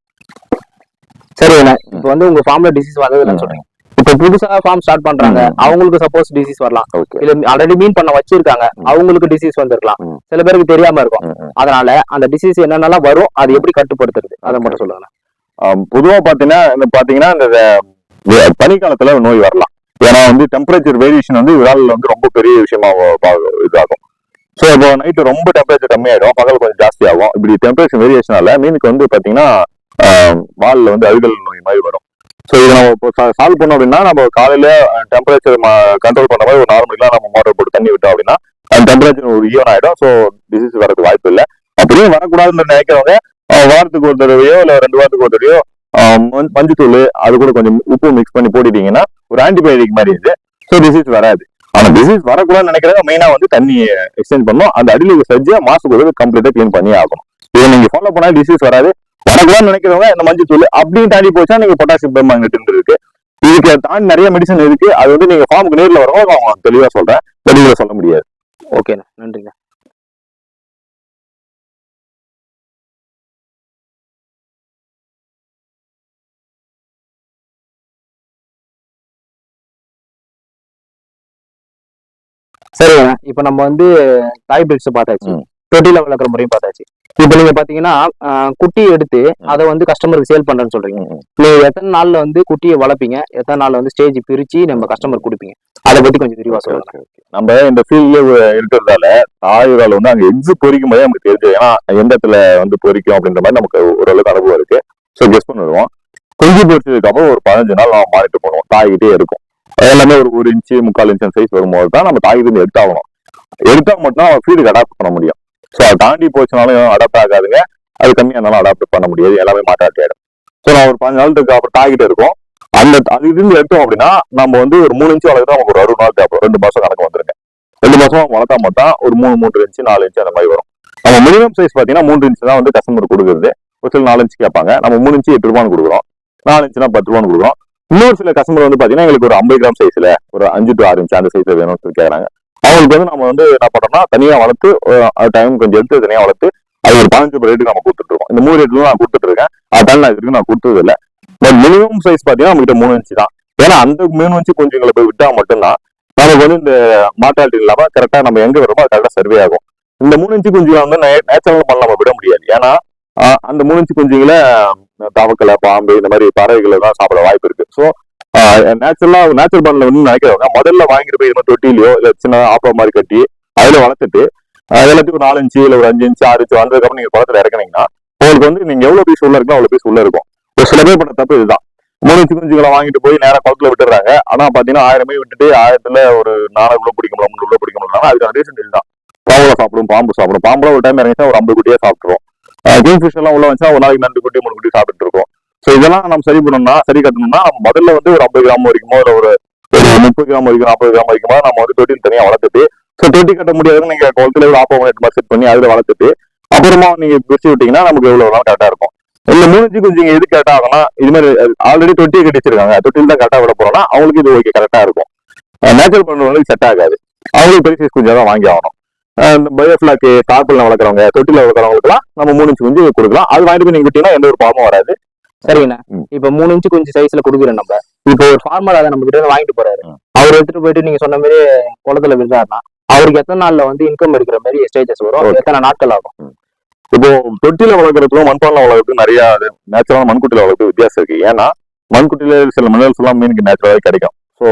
Speaker 2: சரிண்ணா, இப்போ வந்து உங்க ஃபார்ம்ல டிசீஸ் வந்ததுன்னு சொல்றீங்க. இப்போ புதுசா ஃபார்ம் ஸ்டார்ட் பண்றாங்க, அவங்களுக்கு சப்போஸ் டிசீஸ் வரலாம். இல்ல ஆல்ரெடி மீன் பண்ண வச்சிருக்காங்க, அவங்களுக்கு டிசீஸ் வந்திருக்கலாம். சில பேருக்கு தெரியாம இருக்கும். அதனால அந்த டிசீஸ் என்னென்னலாம் வரும், அது எப்படி கட்டுப்படுத்துறது அதை மட்டும் சொல்லுங்க.
Speaker 1: பொதுவா பாத்தீங்கன்னா இந்த பனிக்காலத்துல நோய் வரலாம். ஏன்னா வந்து டெம்பரேச்சர் வேரியேஷன் வந்து விராலில் வந்து ரொம்ப பெரிய விஷயமா இதாகும். ஸோ இப்போ நைட்டு ரொம்ப டெம்பரேச்சர் கம்மியாயிடும், பகல் கொஞ்சம் ஜாஸ்தி ஆகும். இப்படி டெம்பரேச்சர் வேரியேஷனால மீனுக்கு வந்து பாத்தீங்கன்னா வால்ல வந்து அழுகல் நோய் மாதிரி வரும். ஸோ இதை நம்ம இப்போ சால்வ் பண்ணோம் அப்படின்னா நம்ம காலையில டெம்பரேச்சர் கண்ட்ரோல் பண்ண மாதிரி ஒரு நார்மலுக்குலாம் நம்ம மோட்டர் போட்டு தண்ணி விட்டோம் அப்படின்னா அந்த டெம்பரேச்சர் ஒரு ஈவன் ஆயிடும். ஸோ டிசீஸ் வரதுக்கு வாய்ப்பு இல்லை. அப்படியே வரக்கூடாதுன்னு நினைக்கிறவங்க வாரத்துக்கு ஒரு தடவையோ இல்லை 2 வாரத்துக்கு ஒரு தடவையோ மஞ்சத்தூள் அது கூட கொஞ்சம் உப்பு மிக்ஸ் பண்ணி போட்டுட்டீங்கன்னா ஒரு ஆன்டிபயோட்டிக் மாதிரி இது. ஸோ டிசீஸ் வராது. ஆனா டிசீஸ் வரக்கூடாதுன்னு நினைக்கிறத மெயினா வந்து தண்ணி எக்ஸ்சேஞ்ச் பண்ணணும். அந்த அடியில் சர்ஜியா மாசுக்கு ஒரு கம்ப்ளீட்டா கிளீன் பண்ணி ஆகணும். இதை நீங்க ஃபாலோ பண்ணா டிசீஸ் வராது. வரக்கூடாதுன்னு நினைக்கிறவங்க இந்த மஞ்சத்தூள் அப்படின்னு தாண்டி போச்சா நீங்க பொட்டாசியம் பெர்மாங்கனேட் இருக்கு. இதுக்கு தாண்டி நிறைய மெடிசன் இருக்கு. அது வந்து நீங்க ஃபார்முக்கு நேரில் வரவும் அவங்க தெளிவா சொல்றேன், வெளியில சொல்ல முடியாது.
Speaker 2: ஓகேண்ணா, நன்றிண்ணா. சரிண்ணா, இப்ப நம்ம வந்து தாய் பிரிட்ஸ் பார்த்தாச்சு, தொட்டில வளர்க்குற முறையும் பார்த்தாச்சு. இப்ப நீங்க பாத்தீங்கன்னா குட்டி எடுத்து அதை வந்து கஸ்டமருக்கு சேல் பண்றேன்னு சொல்றீங்க. நீங்க எத்தனை நாள்ல வந்து குட்டியை வளர்ப்பீங்க, எத்தனை நாள்ல வந்து ஸ்டேஜ் பிரிச்சு நம்ம கஸ்டமர் கொடுப்பீங்க, அதை பத்தி கொஞ்சம் விரிவா சொல்லுங்க.
Speaker 1: நம்ம இந்த ஃபீல்ட்ல இருக்கிறதால தாய் விரால் வந்து அங்க எக்ஸு பொறிக்கும் போதே நமக்கு தெரிஞ்சு, ஏன்னா எந்த இடத்துல வந்து பொறிக்கும் அப்படின்ற மாதிரி நமக்கு ஓரளவுக்கு அனுபவம் இருக்கு. ஸோ கெஸ் பண்ணிடுவோம். குஞ்சு பொறிச்சதுக்கு அப்புறம் ஒரு 15 நாள் நம்ம மாறிட்டு போடுவோம். தாய்கிட்டே இருக்கும். எல்லாமே ஒரு 1 இன்ச்சு 3/4 இன்ச் சைஸ் வரும்போது தான் நம்ம தாய்கிட்ட எடுத்தாகணும். எடுத்தா மட்டும் ஃபீல்டுக்கு அடாப்ட் பண்ண முடியும். ஸோ அதை தாண்டி போச்சுனாலும் அடாப்ட் ஆகாதுங்க, அது கம்மியா இருந்தாலும் அடாப்ட் பண்ண முடியாது, எல்லாமே மாட்டாட்டி ஆயிடும். ஸோ நான் ஒரு 15 நாளுக்கு அப்புறம் தாய்கிட்ட இருக்கும். அது இருந்து எடுத்தோம் அப்படின்னா நம்ம வந்து ஒரு 3 இன்ச்சு வளர்த்தா நமக்கு ஒரு 60 நாள் தேவைப்படும். 2 மாசம் கணக்கு வந்துருங்க. 2 மாசம் வளர்த்தா மட்டும் ஒரு 3 இன்ச்சு 4 இன்ச்சு அந்த மாதிரி வரும். நம்ம மினிமம் சைஸ் பாத்தீங்கன்னா 3 இன்ச்சு தான் வந்து கஸ்டமர் கொடுக்குறது. ஒரு சில 4 இன்ச்சு கேட்பாங்க. நம்ம 3 இன்ச்சு 8 ரூபான்னு கொடுக்குறோம், 4 இன்ச்சுனா 10 ரூபான்னு கொடுக்குறோம். இன்னொரு சில கஸ்டமர் வந்து பாத்தீங்கன்னா எங்களுக்கு ஒரு 50 கிராம் சைஸ்ல ஒரு 5 to 6 இன்ச்சு அந்த சைஸ்ல வேணும்னு சொல்லி கேட்கறாங்க. அவங்களுக்கு வந்து நம்ம வந்து என்ன பண்றோம்னா தனியா வளர்த்து டைம் கொஞ்சம் எடுத்து தனியா வளர்த்து அது ஒரு 15 ரேட்டுக்கு நம்ம கொடுத்துட்டு இருக்கோம். இந்த 3 ரேட்ல நான் கொடுத்துட்டு இருக்கேன். அதான் நான் இதுக்கு நான் கொடுத்தது இல்லை. பட் மினிமம் சைஸ் பாத்தீங்கன்னா நம்ம கிட்ட 3 இன்ச்சு தான். ஏன்னா அந்த 3 இன்ச்சு குஞ்சுங்களை போய் விட்டா மட்டும்தான் நமக்கு வந்து இந்த மார்டாலிட்டி இல்லாம கரெக்டா நம்ம எங்க வரோமோ அது கரெக்டா சர்வே ஆகும். இந்த 3 இன்ச்சு குஞ்சுகளை வந்து நேச்சுரல் பண்ண நம்ம விட முடியாது. ஏன்னா அந்த 3 இன்ச்சு குஞ்சுகளை தவக்கலை, பாம்பு, இந்த மாதிரி பறவைகளை தான் சாப்பிட வாய்ப்பு இருக்கு. ஸோ நேச்சுரல் பண்ணல வந்து நினைக்கிறவங்க முதல்ல வாங்கிட்டு போய் இது தொட்டிலையோ இல்ல சின்ன ஆப்பா மாதிரி கட்டி அதுல வளர்த்துட்டு எல்லாத்தையும் ஒரு 4 இன்ச்சு இல்ல ஒரு 5 இன்ச்சு 6 இன்ச்சு வந்ததுக்கப்புறம் நீங்க குளத்துல இறக்குனீங்கன்னா உங்களுக்கு வந்து நீங்க எவ்வளவு பீஸ் உள்ள இருக்கோ அவ்வளவு பீஸ் உள்ள இருக்கும். ஒரு சில பேர் பண்ண தப்பு இதுதான். 3 இன்ச்சு குஞ்சுகளை வாங்கிட்டு போய் நேரம் குளத்துல விட்டுறாங்க. ஆனா பாத்தீங்கன்னா 1000 விட்டுட்டு 1000த்துல ஒரு 4 உள்ள பிடிக்க முடியும், 3 உள்ள பிடிக்க முடியும். அதுக்கான ரீசன் இதுதான். பாம்புல சாப்பிடும், பாம்பு சாப்பிடும். பாம்புல ஒரு டைம் இறங்கிச்சா ஒரு 50 குட்டியே சாப்பிட்டுரும். கிங் ஃபிஷ் எல்லாம் உள்ள வச்சா ஒரு நாளைக்கு 2 குட்டி 3 குட்டி சாப்பிட்டு இருக்கும். ஸோ இதெல்லாம் நம்ம சரி பண்ணணும்னா சரி கட்டணும்னா நம்ம முதல்ல வந்து ஒரு 50 கிராம் வரைக்குமோ இல்லை ஒரு 30 கிராம் வரைக்கும் 40 கிராம் வரைக்குமோ நம்ம வந்து தொட்டில் தனியாக வளர்த்துட்டு, ஸோ தொட்டி கட்ட முடியாதுன்னு நீங்க குளத்துல ஒரு ஆப்பம் மாதிரி செட் பண்ணி அதுல வளர்த்துட்டு அப்புறமா நீங்க பிரிச்சு விட்டீங்கன்னா நமக்கு எவ்வளவு நாள் கரெக்டா இருக்கும். இல்ல 3 கொஞ்சம் எது கரெக்டா ஆகும்னா இது மாதிரி ஆல்ரெடி தொட்டியை கட்டி வச்சிருக்காங்க, தொட்டில் தான் கரெக்டா விட போறோம்னா அவங்களுக்கு இது ஓகே கரெக்டா இருக்கும். நேச்சுரல் பண்றவங்களுக்கு செட் ஆகாது, அவங்களுக்கு பெரிய சைஸ் குஞ்சா தான் வாங்கி ஆகணும். இந்த பயோஃபிளாக்கு தாப்பில் வளர்க்குறவங்க தொட்டில வளர்க்குறவங்களுக்குலாம் நம்ம 3 இன்ச்சு குஞ்சு கொடுக்கலாம். அது வாங்கிட்டு போய் நீங்க விட்டீங்கன்னா எந்த ஒரு ப்ராப்ளமும் வராது.
Speaker 2: சரிங்கண்ணா. இப்ப 3 இன்ச்சு கொஞ்சம் சைஸ்ல குடுக்குறோம் நம்ம. இப்போ ஒரு ஃபார்மர் அதை நம்ம கிட்ட இருந்து வாங்கிட்டு போறாரு, அவர் எடுத்துட்டு போயிட்டு நீங்க சொன்ன மாதிரி குளத்துல விடுறாருன்னா அவருக்கு எத்தனை நாள்ல வந்து இன்கம் எடுக்கிற மாதிரி ஸ்டேஜஸ் வரும், எத்தனை நாட்கள் ஆகும்?
Speaker 1: இப்போ தொட்டில வளர்க்குறதுக்கும் மண்பானை வளர்க்குறதுக்கும் நிறைய நேச்சுரலான மண்குட்டில வளர்க்குறது வித்தியாசம் இருக்கு. ஏன்னா மண்குட்டில சில மினரல்ஸ் எல்லாம் மீனுக்கு நேச்சுரலாவே கிடைக்கும். ஸோ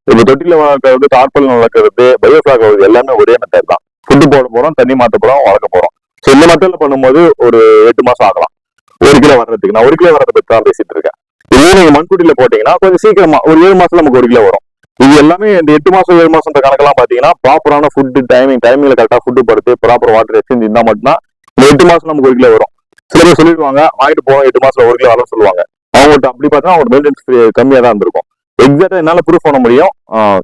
Speaker 1: இப்போ தொட்டில வளர்க்கறது, தார்பாலின் வளர்க்கறது, பயோஃபிளாக் வளர்க்குறது எல்லாமே ஒரே மெத்தட் தான். ஃபுட்டு போட போறோம், தண்ணி மாத்த போறோம், வளர்க்க போறோம். ஸோ இந்த மெத்தட்ல பண்ணும்போது ஒரு 8 மாசம் ஆகலாம் 1 கிலோ வர்றதுக்கு. நான் 1 கிலோ வர்றதை பத்தி தான் பேசிட்டு இருக்கேன். இதே நீங்க மண்குட்டில போட்டீங்கன்னா கொஞ்சம் சீக்கிரமா ஒரு 7 மாசத்துல நமக்கு 1 கிலோ வரும். இது எல்லாமே இந்த 8 மாசம் 7 மாசம் கணக்கெல்லாம் பாத்தீங்கன்னா ப்ராப்பரான ஃபுட் டைமிங்ல கரெக்டா ஃபுட் படுத்து ப்ராப்பர் வாட்டர் எக்ஸ்சேஞ்ச் இருந்தா மட்டும்தான் இந்த 8 மாசம் நமக்கு 1 கிலோ வரும். சில பேர் சொல்லிடுவாங்க வாங்கிட்டு போவோம் 8 மாசத்துல 1 கிலோ வரும் சொல்லுவாங்க. அவங்கள்ட்ட அப்படி பார்த்தா அவங்க மெயின்டெனன்ஸ் கம்மியா தான் இருந்திருக்கும். எக்ஸாக்டா என்னால ப்ரூஃப் பண்ண முடியும்.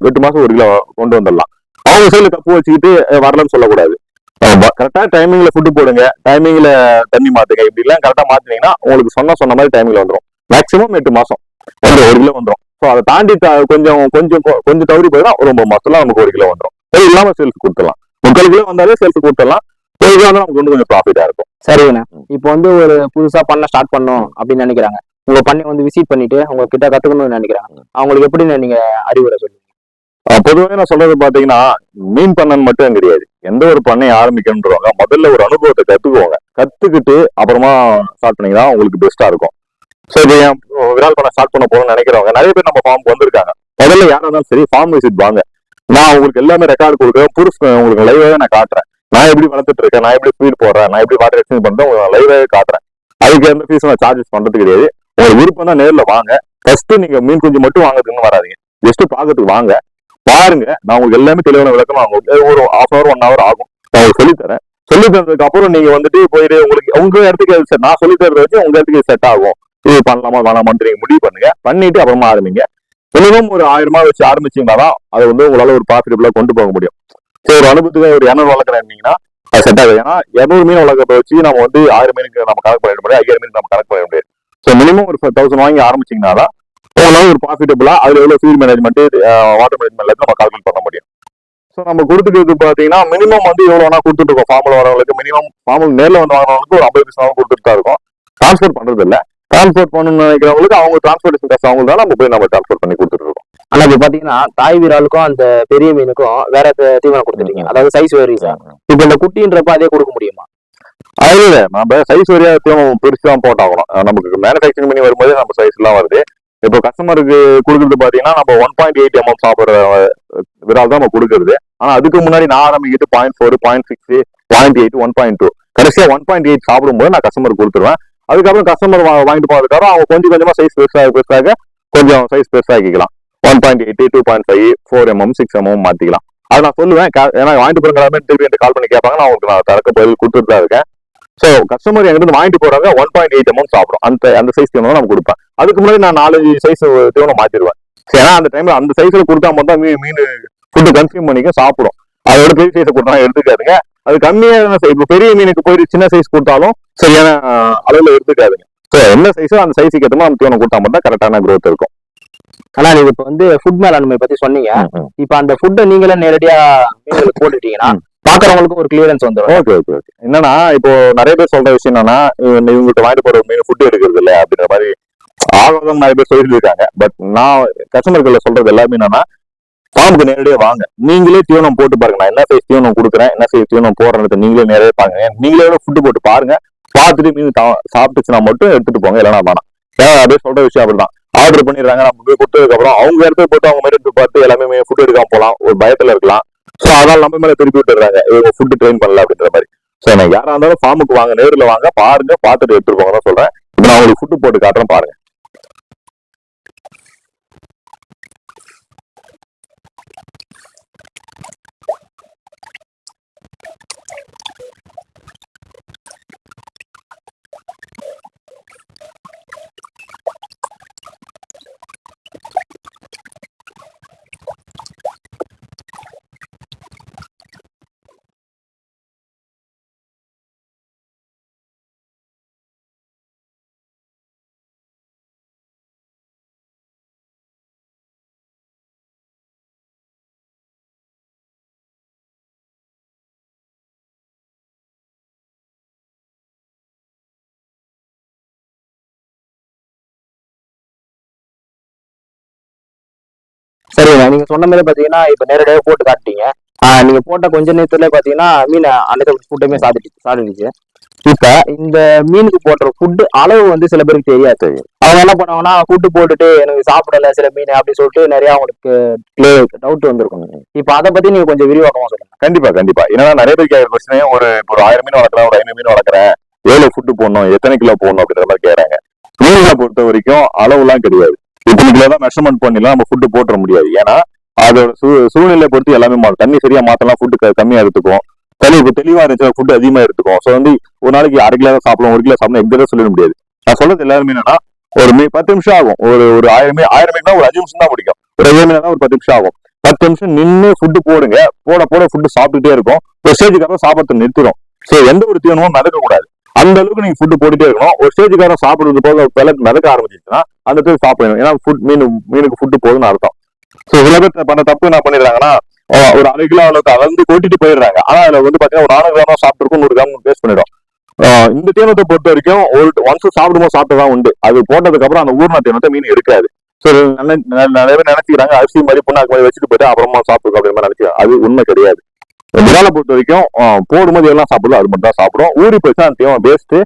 Speaker 1: 8 மாசம் 1 கிலோ கொண்டு வந்துடலாம். அவங்க சைடுல தப்பு வச்சுக்கிட்டு வரலன்னு சொல்லக்கூடாது. கரெக்டா டைமிங்ல ஃபுட்டு போடுங்க, டைமிங்ல தண்ணி மாத்துங்க, இப்படி எல்லாம் கரெக்டா மாத்தினீங்கன்னா உங்களுக்கு சொன்ன மாதிரி டைமிங்ல வந்துடும். மேக்ஸிமம் 8 மாசம் 1 கிலோ வந்துடும். ஸோ அதை தாண்டி கொஞ்சம் தவறி போயிடும் ஒரு 9 மாசத்துல நமக்கு 1 கிலோ வந்துடும். அது இல்லாம சேல்ஸ் கொடுத்துடலாம். 3/4 கிலோ வந்தாலே சேல்ஸ் கொடுத்துடலாம். 1 கிலோ வந்தா நமக்கு கொஞ்சம் ப்ராஃபிட்டா இருக்கும்.
Speaker 2: சரிங்கண்ணா. இப்போ வந்து ஒரு புதுசா பண்ண ஸ்டார்ட் பண்ணணும் அப்படின்னு நினைக்கிறாங்க, உங்க பண்ணை வந்து விசிட் பண்ணிட்டு உங்க கிட்ட கத்துக்கணும்னு நினைக்கிறாங்க, அவங்களுக்கு எப்படி நீங்க அறிவுரை சொல்லுவீங்க?
Speaker 1: பொதுவாக நான் சொல்றது பாத்தீங்கன்னா மீன் பண்ணன்னு மட்டும் கிடையாது, எந்த ஒரு பண்ணையை ஆரம்பிக்கணுன்றவங்க முதல்ல ஒரு அனுபவத்தை கத்துக்குவாங்க. கத்துக்கிட்டு அப்புறமா ஸ்டார்ட் பண்ணீங்கன்னா உங்களுக்கு பெஸ்டா இருக்கும். ஸோ இப்போ விரால் பண்ண ஸ்டார்ட் பண்ண போகணும்னு நினைக்கிறவங்க நிறைய பேர் நம்ம ஃபார்முக்கு வந்திருக்காங்க. முதல்ல யாரா இருந்தாலும் சரி ஃபார்ம் விசிட் வாங்க. நான் உங்களுக்கு எல்லாமே ரெக்கார்டு கொடுக்குறேன், ப்ரூஃப் உங்களுக்கு லைவாவே நான் காட்டுறேன். நான் எப்படி வளர்த்துட்டு இருக்கேன், நான் எப்படி ஃபீட் போடுறேன், நான் எப்படி வாட்டர் எக்ஸ்சேஞ்ச் பண்றேன் உங்களுக்கு லைவாவே காட்டுறேன். அதுக்கு எந்த ஃபீஸும் நான் சார்ஜஸ் பண்றது கிடையாது. உங்களுக்கு விருப்பம் தான் நேரில் வாங்க. ஃபர்ஸ்ட் நீங்க மீன் குஞ்சு மட்டும் வாங்குறதுன்னு வராதிங்க, ஜஸ்ட் பாக்கிறதுக்கு வாங்க, பாருங்க. நான் உங்களுக்கு எல்லாமே தெளிவான விளக்கம் ஒரு 1/2 hour 1 hour ஆகும் நான் உங்களுக்கு சொல்லித்தரேன். சொல்லி தரதுக்கு அப்புறம் நீங்க வந்துட்டு போயிட்டு உங்களுக்கு உங்க இடத்துக்கு நான் சொல்லி தரத வச்சு உங்க இடத்துக்கு செட் ஆகும், இது பண்ணலாமா வேணாமான்னு நீங்க முடிவு பண்ணுங்க. பண்ணிட்டு அப்புறமா ஆரம்பிங்க. மினிமம் ஒரு 1000 வச்சு ஆரம்பிச்சீங்கன்னா தான் அதை வந்து உங்களால ஒரு ப்ராஃபிட்டபிளா கொண்டு போக முடியும். சரி ஒரு அனுபவத்துக்கு ஒரு 200 வளர்க்குறீங்கன்னா அது செட் ஆகுது. ஏன்னா 200 மீன் வளர்க்கறத வச்சு நம்ம வந்து 1000 மீனுக்கு நம்ம கணக்கு பண்ணிட முடியாது, 5000 மீனுக்கு நம்ம கணக்கு பண்ண முடியாது. ஸோ மினிமம் ஒரு 1000 வாங்கி ஆரம்பிச்சீங்கன்னா தான் உங்களால ஒரு ப்ராஃபிட்டபிளா அதுல எவ்வளவு ஃபீல்ட் மேனேஜ்மெண்ட் வாட்டர் மேனேஜ்மெண்ட் நம்ம கால்குலேட் பண்ண முடியும். ஸோ நம்ம கொடுத்துட்டு பாத்தீங்கன்னா மினிமம் வந்து எவ்வளவு வேணா கொடுத்துட்டு இருக்கோம். ஃபார்முல வரவங்களுக்கு மினிமம் ஃபார்முல நேரில் வந்து வாங்குறவங்களுக்கு ஒரு 50% கொடுத்துட்டு தான் இருக்கும். டிரான்ஸ்போர்ட் பண்றது இல்லை, டிரான்ஸ்போர்ட் பண்ணணும்னு நினைக்கிறவங்களுக்கு அவங்க டிரான்ஸ்போர்டேஷன் காசு அவங்க தான் நம்ம போய் நம்ம டிரான்ஸ்போர்ட் பண்ணி கொடுத்துட்டு இருக்கோம்.
Speaker 2: ஆனா இப்ப பாத்தீங்கன்னா தாய் விராலுக்கும் அந்த பெரிய மீனுக்கும் வேற தீவனம் கொடுத்துட்டீங்க, அதாவது சைஸ் வேரிஸ். இப்ப இந்த குட்டின்றப்ப அதே கொடுக்க முடியுமா?
Speaker 1: அதுல நம்ம சைஸ் வரையா பெருசு தான் போட்டாகணும். நமக்கு மேனுஃபேக்சரிங் பண்ணி வரும்போது நம்ம சைஸ் எல்லாம் வருது. இப்போ கஸ்டமருக்கு கொடுக்குறது பாத்தீங்கன்னா நம்ம 1.8 mm சாப்பிடுற விரால் தான் நம்ம கொடுக்குறது. ஆனா அதுக்கு முன்னாடி நான் ஆரம்பிக்கிட்டு 0.4 0.6 0.8 1.2 கடைசியா 1.8 சாப்பிடும்போது நான் கஸ்டமருக்கு கொடுத்துருவேன். அதுக்கப்புறம் கஸ்டமர் வாங்கிட்டு போனதுக்காக அவங்க கொஞ்சம் கொஞ்சமா சைஸ் பெருசாக கொஞ்சம் சைஸ் பெருசாக்கிக்கலாம். 1.8 2.5 4 mm 6 mm மாத்திக்கலாம். அதை நான் சொல்லுவேன். ஏன்னா வாங்கிட்டு போறாங்க திருப்பி என்கிட்ட கால் பண்ணி கேட்பாங்க, நான் உங்களுக்கு நான் தரக்க பதில் கொடுத்துட்டு தான் இருக்கேன். ஸோ கஸ்டமர் எங்கிட்ட வாங்கிட்டு போறாங்க 1.8 mm சாப்பிடும், அந்த சைஸ் தீவனம் நம்ம கொடுப்பேன். அதுக்கு முன்னாடி நான் 4 சைஸ் தீவனம் மாத்திடுவேன். ஏன்னா அந்த டைம்ல அந்த சைஸ்ல கொடுத்தா மட்டும் மீன் ஃபுட்டு கன்சியூம் பண்ணிக்க சாப்பிடும். அதோட பெரிய சைஸை கொடுத்தா எடுத்துக்காதுங்க. அது கம்மியான இப்போ பெரிய மீனுக்கு போயிட்டு சின்ன சைஸ் கொடுத்தாலும் சரியான அளவுல எடுத்துக்காதுங்க. ஸோ என்ன சைஸோ அந்த சைஸுக்கு ஏற்றமா அந்த தீவனம் கொடுத்தா மட்டும் கரெக்டான growth இருக்கும்.
Speaker 2: ஆனா நீங்க இப்ப வந்து ஃபுட் மேலாண்மை பத்தி சொன்னீங்க. இப்ப அந்த ஃபுட்டை நீங்களே நேரடியா மீன்களுக்கு போட்டுட்டீங்கன்னா பாக்குறவங்களுக்கு ஒரு கிளியரன்ஸ் வந்துடும்.
Speaker 1: Okay okay okay. என்னன்னா இப்போ நிறைய பேர் சொல்ற விஷயம் என்னன்னா இவங்ககிட்ட வாங்கிட்டு போற மீன் ஃபுட் எடுக்கிறது இல்லை அப்படின்ற மாதிரி ஆர்வம் நிறைய பேர் சொல்லிட்டு இருக்காங்க. பட் நான் கஸ்டமர்கள் சொல்றது எல்லாமே என்னன்னா ஃபார்முக்கு நேரடியாக வாங்க, நீங்களே தீவனம் போட்டு பாருங்க. நான் என்ன சைஸ் தீவனம் கொடுக்குறேன், என்ன சைஸ் தீவனம் போடுறேன் நீங்களே நேரடியாக பாருங்க. நீங்களே ஃபுட்டு போட்டு பாருங்க, பார்த்துட்டு மீன் சாப்பிட்டுச்சுன்னா மட்டும் எடுத்துட்டு போங்க, இல்லைன்னா வேணாம். ஏன்னா அப்படியே சொல்ற விஷயம் அப்படிதான். ஆர்டர் பண்ணிடுறாங்க, நம்ம போய் கொடுத்ததுக்கு அப்புறம் அவங்க இடத்துல போட்டு அவங்க மாதிரி எடுத்து பார்த்து எல்லாமே ஃபுட் எடுக்காம போகலாம், ஒரு பயத்துல இருக்கலாம். ஸோ அதனால நம்ம மேல திருப்பி விட்டுறாங்க, இவங்க ஃபுட்டு ட்ரெயின் பண்ணல அப்படின்ற மாதிரி. ஸோ நான் யாரா இருந்தாலும் ஃபார்முக்கு வாங்க, நேரில் வாங்க, பாருங்க, பார்த்துட்டு எடுத்துட்டு போங்க தான் சொல்றேன். இப்போ நான் உங்களுக்கு ஃபுட்டு போட்டு காட்டுறேன் பாருங்க.
Speaker 2: சரிங்க, நீங்க சொன்ன மாதிரி பாத்தீங்கன்னா இப்ப நேரடியாக போட்டு காட்டிட்டீங்க. நீங்க போட்ட கொஞ்ச நேரத்துல பாத்தீங்கன்னா மீன் அந்த ஃபுட்டுமே சாப்பிட்டுச்சு. இப்ப இந்த மீனுக்கு போடுற ஃபுட் அளவு வந்து சில பேருக்கு தெரியாது.
Speaker 1: சரி.
Speaker 2: அவங்க என்ன பண்ணுவாங்கன்னா ஃபுட் போட்டுட்டு எனக்கு சாப்பிடல சில மீன் அப்படின்னு சொல்லிட்டு நிறைய அவங்களுக்கு டவுட் வந்திருக்கும். இப்ப அதை பத்தி நீங்க கொஞ்சம் விரிவாக்கமா சொல்லுங்க.
Speaker 1: கண்டிப்பா கண்டிப்பா. ஏன்னா நிறைய பேர் கேட்கிற பிரச்சனை ஒரு 1000 மீன் வளர்க்கலாம், ஒரு 500 மீன் வளர்க்குறேன், எவ்வளவு ஃபுட்டு போடணும், எத்தனை கிலோ போடணும் அப்படின்ற மாதிரி கேட்கறாங்க. மீன்களை பொறுத்த வரைக்கும் அளவுலாம் கிடையாது. இத்தனை கிலோ தான் மெஷர்மெண்ட் பண்ணிலாம் நம்ம ஃபுட்டு போட்டுற முடியாது. ஏன்னா அதோட சூழ்நிலை பொறுத்து எல்லாமே மாறும். தண்ணி சரியா மாத்தலாம், ஃபுட்டு கம்மியா எடுத்துக்கும். தண்ணி இப்போ தெளிவா இருந்துச்சு ஃபுட்டு அதிகமா எடுத்துக்கும். ஸோ வந்து ஒரு நாளைக்கு 1/2 கிலோ தான் சாப்பிடலாம், 1 கிலோ சாப்பிடலாம், எக்ஸாக்டா சொல்லிட முடியாது. நான் சொல்றது எல்லாருமே என்னன்னா ஒரு 10 நிமிஷம் ஆகும். ஒரு 1000 மீன் ஒரு 5 நிமிஷம் தான் முடிக்கும். ஒரு 5 மீன் ஒரு 10 நிமிஷம் ஆகும். 10 நிமிஷம் நின்று ஃபுட்டு போடுங்க. போட போட ஃபுட்டு சாப்பிட்டுட்டே இருக்கும். ஒரு ஸ்டேஜுக்கு அப்புறம் சாப்பிட்டு நிறுத்திடும். ஸோ எந்த ஒரு தீவனமும் மிதக்க கூடாது. அந்த அளவுக்கு நீங்க ஃபுட்டு போட்டுட்டே இருக்கணும். ஒரு ஸ்டேஜுக்காரம் சாப்பிடுறது போக மிதக்க ஆரம்பிச்சிச்சுன்னா அந்த பேர் சாப்பிடணும். ஏன்னா மீனுக்கு ஃபுட்டு போகுதுன்னு அர்த்தம். ஸோ சில பேர் பண்ண தப்பு என்ன பண்ணிடுறாங்கன்னா ஒரு 1/2 கிலோ அளவுக்கு அளந்து கொட்டிட்டு போயிடுறாங்க. ஆனா அதுல வந்து பாத்தீங்கன்னா ஒரு 400 கிராம் சாப்பிட்டுருக்கும், 100 கிராம் வேஸ்ட் பண்ணிடும். இந்த தீவனத்தை பொறுத்த வரைக்கும் ஒன்ஸ் சாப்பிடும்போது சாப்பிட்டுதான் உண்டு. அது போட்டதுக்கு அப்புறம் அந்த ஊர்ன தீவனத்தை மீன் எடுக்காது. ஸோ நிறைய பேர் நினைச்சுக்கிறாங்க அரிசி மாதிரி புண்ணாக்கு மாதிரி வச்சுட்டு போயிட்டு அப்புறமா சாப்பிடுங்க அப்படின்ற மாதிரி நினைச்சுக்கிறாங்க. அது உண்மை கிடையாது. விராலை பொறுத்த வரைக்கும் போடும்போது எல்லாம் சாப்பிடுவோம், அது மட்டும் தான் சாப்பிடும். ஊறி போயிடுச்சா அந்த தீவனம் வேஸ்ட்.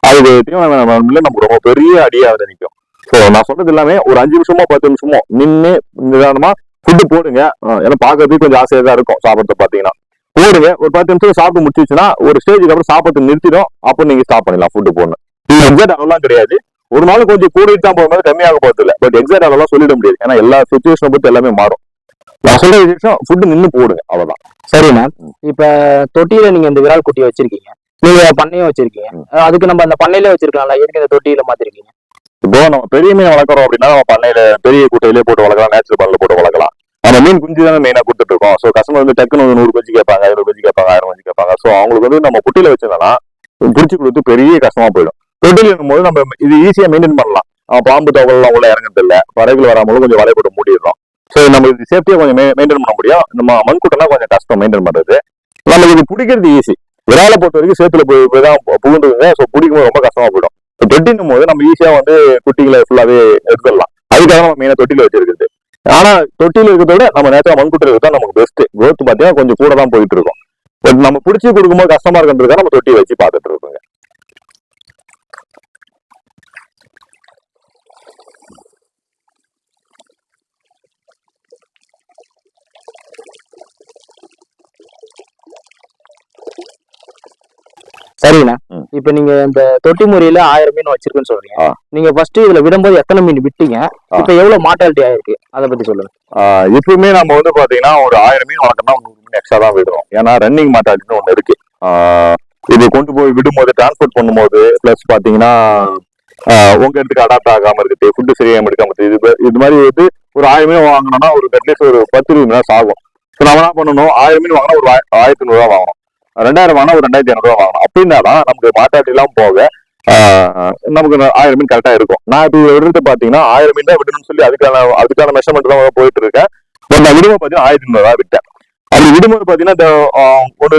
Speaker 1: அது தீவனம் நமக்கு ரொம்ப பெரிய அடியா நிற்கும். ஸோ நான் சொல்றது எல்லாமே ஒரு 5 நிமிஷமோ 10 நிமிஷமோ நின்று நிதானமா ஃபுட்டு போடுங்க. ஏன்னா பாக்குறதுக்கு கொஞ்சம் ஆசையா தான் இருக்கும் சாப்பிட்றது பாத்தீங்கன்னா. போடுங்க, ஒரு 10 நிமிஷம் சாப்பிட்டு முடிச்சுன்னா ஒரு ஸ்டேஜுக்கு அப்புறம் சாப்பிட்டு நிறுத்திடும். அப்போ நீங்க ஸ்டாப் பண்ணிடலாம் ஃபுட்டு போடணும். எக்ஸாக்ட் அளவுலாம் கிடையாது. ஒரு நாள் கொஞ்சம் கூடிட்டு தான் போகும்போது கம்மியாக போறது இல்லை. பட் எக்ஸாக்ட் அளவுலாம் சொல்லிட முடியாது. ஏன்னா எல்லா சுச்சுவேஷனை பொறுத்து எல்லாமே மாறும். நான் சொல்ற விஷயம் ஃபுட்டு நின்று போடுங்க, அவ்வளவுதான்.
Speaker 2: சரிண்ணா, இப்ப தொட்டியில நீங்க இந்த விரால் குட்டியை வச்சிருக்கீங்க, நீங்க பண்ணையும் வச்சிருக்கீங்க. அதுக்கு நம்ம அந்த பண்ணையில வச்சிருக்கலாம்ல, எதுக்கு இந்த தொட்டியில மாத்திருக்கீங்க?
Speaker 1: இப்போ நம்ம பெரிய மீன் வளர்க்குறோம் அப்படின்னா நம்ம பண்ணையில பெரிய குட்டையிலே போட்டு வளர்க்கலாம், நேச்சுரல் பண்ணல போட்டு வளர்க்கலாம். நம்ம மீன் குஞ்சு தானே மெயினா கொடுத்துட்டு இருக்கோம். ஸோ கஸ்டமர் வந்து டக்குன்னு 100 குஞ்சு கேட்பாங்க, 500 குஞ்சு கேட்பாங்க, 1000 குஞ்சு கேட்பாங்க. ஸோ அவங்களுக்கு வந்து நம்ம குட்டியில வச்சிருந்தோம்னா பிடிச்சி கொடுத்து பெரிய கஷ்டமா போயிடும். தொட்டில் இருக்கும்போது நம்ம இது ஈஸியா மெயின்டைன் பண்ணலாம். பாம்பு தகவல்லாம் உள்ள இறங்குறது இல்லை, பறவைகள் வராமலும் கொஞ்சம் வலை போட்டு மூடிடுறோம். ஸோ நம்ம இது சேஃப்டியா கொஞ்சம் மெயின்டைன் பண்ண முடியும். நம்ம மண்குட்டனா கொஞ்சம் கஷ்டம் மெயின்டைன் பண்றது. நம்ம இது பிடிக்கிறது ஈஸி. விராலை பொறுத்த வரைக்கும் சேத்துல போய் தான் புகுந்துங்க. ஸோ பிடிக்கும்போது ரொம்ப கஷ்டமா போயிடும். தொட்டினும் போது நம்ம ஈஸியா வந்து குட்டிகளை ஃபுல்லாவே எடுத்துடலாம். அதுக்காக நம்ம மெயினா தொட்டில வச்சிருக்குது. ஆனா தொட்டில இருக்கிறத விட நம்ம நேரத்தில் மண்குட்டில இருக்கிறதா நமக்கு பெஸ்ட். growth பாத்தீங்கன்னா கொஞ்சம் கூட தான் போயிட்டு இருக்கும். நம்ம பிடிச்சி கொடுக்கும்போது கஷ்டமா இருக்கிறதுக்காக நம்ம தொட்டியை வச்சு பார்த்துட்டு இருக்கோங்க.
Speaker 2: சரிண்ணா, இப்ப நீங்க இந்த தொட்டி முறையில 1000 மீன் வச்சிருக்குன்னு சொல்றீங்க. நீங்க ஃபர்ஸ்ட் இதுல விடும்போது எத்தனை மீன் விட்டீங்க? இப்ப எவ்வளவு மார்டாலிட்டி ஆயிருக்கு அதை பத்தி சொல்லுங்க.
Speaker 1: எப்பவுமே நம்ம வந்து பாத்தீங்கன்னா ஒரு 1000 மீன் வளர்க்கணும்னா 100 மீன் எக்ஸ்ட்ரா தான் விடுவோம். ஏன்னா ரன்னிங் மார்டாலிட்டின்னு ஒண்ணு இருக்கு. இது கொண்டு போய் விடும்போது டிரான்ஸ்போர்ட் பண்ணும்போது பிளஸ் பாத்தீங்கன்னா உங்க இடத்துக்கு அடாப்ட் ஆகாம இருக்குது, ஃபுட்டு சரியாம எடுக்காம இருக்குது. இது மாதிரி வந்து ஒரு 1000 மீன் வாங்கணும்னா ஒரு அட்லீஸ்ட் ஒரு 10-20 மணி நேரம் ஆகும். நம்ம என்ன பண்ணணும், 1000 மீன் வாங்கினா ஒரு 1500 ரூபா வாங்கணும், 2000 வாங்கினா ஒரு 2500 ரூபா வாங்கணும். அப்படின்னா தான் நமக்கு மாட்டாட்டி எல்லாம் போக நமக்கு 1000 மீன் கரெக்டா இருக்கும். நான் இப்போ விடுறது பாத்தீங்கன்னா 1000 மீன் தான் விடணும்னு சொல்லி அதுக்கான மெஷர்மெண்ட் தான் போயிட்டு இருக்கேன். நான் விடும்போது பாத்தீங்கன்னா 1500 ரூபா விட்டேன். அப்படி விடும்போது பாத்தீங்கன்னா கொண்டு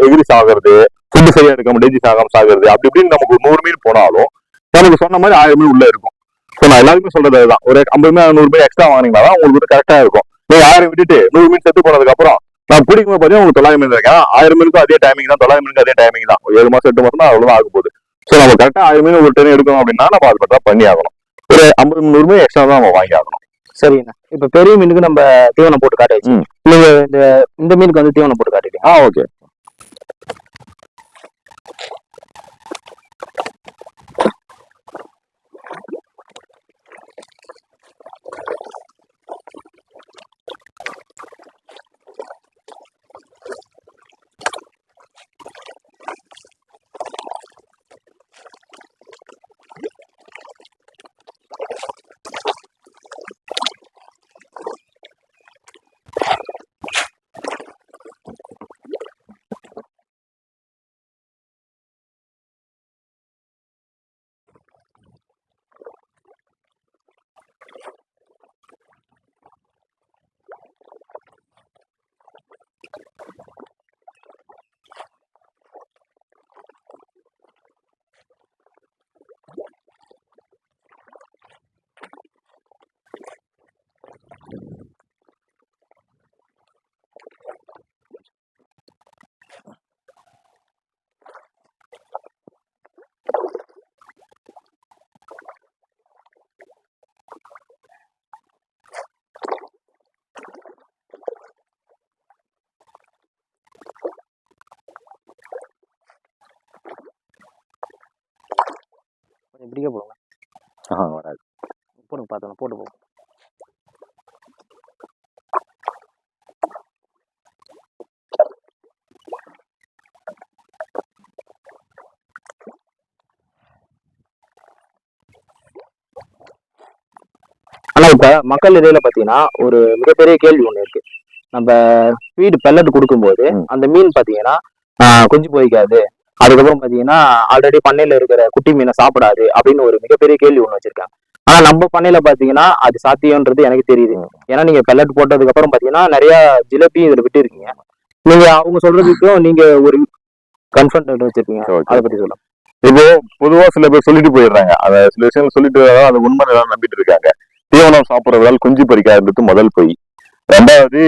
Speaker 1: எகிரி சாகிறது, ஃபுட்டு சரியா இருக்காம டேஜி சாகிறது, அப்படி இப்படின்னு நமக்கு 100 மீன் போனாலும் நமக்கு சொன்ன மாதிரி 1000 மீன் உள்ள இருக்கும். ஸோ நான் எல்லாருமே சொல்றது அதுதான். ஒரு 50 மீன் 100 மீன் எக்ஸ்ட்ரா வாங்கினீங்கன்னா தான் உங்களுக்கு வந்து கரெக்டா இருக்கும். நீங்க 1000 விட்டுட்டு 100 மீன் செத்து போனதுக்கு அப்புறம் நான் பிடிக்கும்போது பாத்தீங்கன்னா உங்களுக்கு 900 மீன் இருக்கேன். 1000 மீனுக்கும் அதே டைமிங் தான், 900 மீனுக்கு அதே டைமிங் தான். 7 மாசம் 8 மாசம் தான் அவ்வளவுதான் ஆக போகுது. ஸோ நம்ம கரெக்டா 1000 மீன் ஒரு டைம் எடுக்கணும் அப்படின்னா நம்ம அது மட்டும் பண்ணி ஆகணும். ஒரு 50 100 மீன் எக்ஸ்ட்ரா தான் நம்ம வாங்கி ஆகணும்.
Speaker 2: சரிண்ணா, இப்ப பெரிய மீனுக்கு நம்ம தீவனம் போட்டு காட்டாச்சு. நீங்க இந்த மீனுக்கு வந்து தீவனம் போட்டு காட்டிட்டீங்க.
Speaker 1: ஓகே.
Speaker 2: இப்படியே போடுங்க.
Speaker 1: வராது.
Speaker 2: போடுங்க, பார்த்தோம் போட்டு போகும். ஆனா இப்ப மக்கள் இடையில பாத்தீங்கன்னா ஒரு மிகப்பெரிய கேள்வி ஒண்ணு இருக்கு. நம்ம ஃபீடு பெல்லட் கொடுக்கும்போது அந்த மீன் பாத்தீங்கன்னா குஞ்சு பொரிக்காது, அதுக்கப்புறம் பாத்தீங்கன்னா ஆல்ரெடி பண்ணையில இருக்கிற குட்டி மீனை சாப்பிடாது அப்படின்னு ஒரு மிகப்பெரிய கேள்வி ஒண்ணு வச்சிருக்காங்க. ஆனா நம்ம பண்ணையில பாத்தீங்கன்னா அது சாத்தியம்ன்றது எனக்கு தெரியுது. ஏன்னா நீங்க பெல்லட் போட்டதுக்கு அப்புறம் பாத்தீங்கன்னா நிறைய ஜிலேபி இதுல விட்டு இருக்கீங்க. நீங்க அவங்க சொல்றதுக்கும் நீங்க ஒரு கன்ஃபர்ம் வச்சிருக்கீங்க. அதை பத்தி சொல்லலாம்.
Speaker 1: இப்போ பொதுவா சில பேர் சொல்லிட்டு போயிடுறாங்க, அதை சில விஷயங்கள் சொல்லிட்டு அது உண்மை நம்பிட்டு இருக்காங்க. தீவனம் சாப்பிடுற விரால் குஞ்சு பறிக்காதுன்றது முதல் பொய். ரெண்டாவது,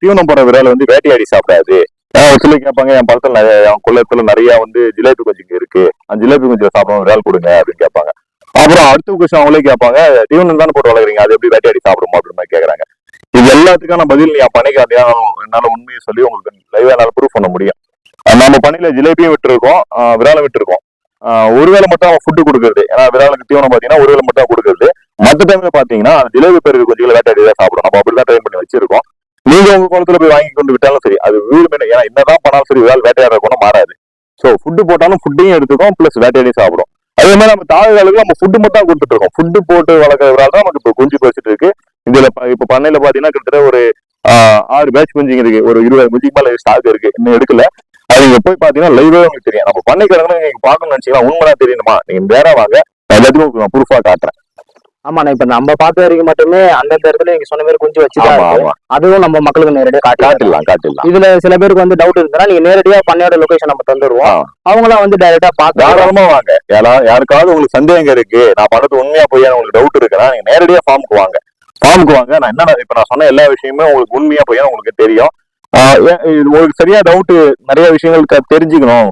Speaker 1: தீவனம் போடுற விரால் வந்து வேட்டையாடி சாப்பிடாது. ஒரு சில கேட்பாங்க, என் பழத்துல நிறைய என் குளத்துல நிறைய வந்து ஜிலேபி குஞ்சுங்க இருக்கு, அந்த ஜிலேபி குஞ்சுல சாப்பிடும் விரால் கொடுங்க அப்படின்னு கேட்பாங்க. அப்புறம் அடுத்த கொஸ்டின் அவங்களே கேட்பாங்க, தீவனம் தானே போட்டு வளர்க்குறீங்க, அது எப்படி வேட்டையாடி சாப்பிடுமா அப்படின்னு மாதிரி கேட்கறாங்க. இது எல்லாத்துக்கான பதில் நீ பண்ணிக்காட்டியா என்னால உண்மையை சொல்லி உங்களுக்கு லைவா என்னால ப்ரூவ் பண்ண முடியும். நம்ம பண்ணையில ஜிலேபியும் விட்டுருக்கோம், விராலும் விட்டுருக்கோம். ஒருவேளை மட்டும் அவன் ஃபுட்டு கொடுக்குறது, ஏன்னா விராலுக்கு தீவனம் பாத்தீங்கன்னா ஒருவேளை மட்டும் கொடுக்குறது. மற்ற டைம்ல பாத்தீங்கன்னா ஜிலேபி பேருக்கு கொஞ்சம் வேட்டையாடி தான் சாப்பிடும். நம்ம அப்படிதான் ட்ரைன் பண்ணி வச்சிருக்கோம். நீங்க உங்க குளத்துல போய் வாங்கி கொண்டு விட்டாலும் சரி, அது வீடு மேல, ஏன்னா என்னதான் பண்ணாலும் சரி விரால் வேட்டையாடுற குணம் மாறாது. ஸோ ஃபுட்டு போட்டாலும் ஃபுட்டையும் எடுத்துக்கும், பிளஸ் வேட்டையாடியும் சாப்பிடும். அதே மாதிரி நம்ம தாழ்வாளுக்கு நம்ம ஃபுட்டு மட்டும் கொடுத்துட்டு இருக்கோம். ஃபுட்டு போட்டு வளர்க்குற விரால் தான் நமக்கு இப்போ குஞ்சு பறிச்சுட்டு இருக்கு. இதுல இப்ப பண்ணையில பாத்தீங்கன்னா கிட்டத்தட்ட ஒரு 6 பேட்ச் குஞ்சுங்க இருக்கு, ஒரு 20 குஞ்சுக்கு மேல ஸ்டாக் இருக்கு, இன்னும் எடுக்கல. அது நீங்க போய் பாத்தீங்கன்னா லைவே உங்களுக்கு தெரியும். நம்ம பண்ணிக்கிறவங்க நீங்க பாக்கணும்னு நினைச்சீங்கன்னா உண்மைதான் தெரியணுமா, நீங்க நேரா வாங்க, எல்லாத்துக்கும் ப்ரூஃபா காட்டுறேன்.
Speaker 2: ஆமா, இப்ப நம்ம பார்த்த வரைக்கும் மட்டுமே அந்தந்த இடத்துல நீங்க சொன்ன மாதிரி குஞ்சு வச்சுதான், அதுவும் நம்ம மக்களுக்கு நேரடியா காட்டிடலாம். இதுல சில பேருக்கு வந்து டவுட் இருக்குன்னா நீங்க நேரடியா பண்ணையோட லொகேஷன் நம்ம தந்துருவோம், அவங்களாம் வந்து டைரக்டா பார்த்து
Speaker 1: தாராளமா வாங்க. யாருக்காவது உங்களுக்கு சந்தேகம் இருக்கு, நான் பண்ணது உண்மையா போய் உங்களுக்கு டவுட் இருக்குன்னா நீங்க நேரடியா ஃபார்முக்கு வாங்க. நான் என்ன இப்ப நான் சொன்ன எல்லா விஷயமே உங்களுக்கு உண்மையா போய் உங்களுக்கு தெரியும். உங்களுக்கு சரியா டவுட் நிறைய விஷயங்கள் தெரிஞ்சுக்கணும்.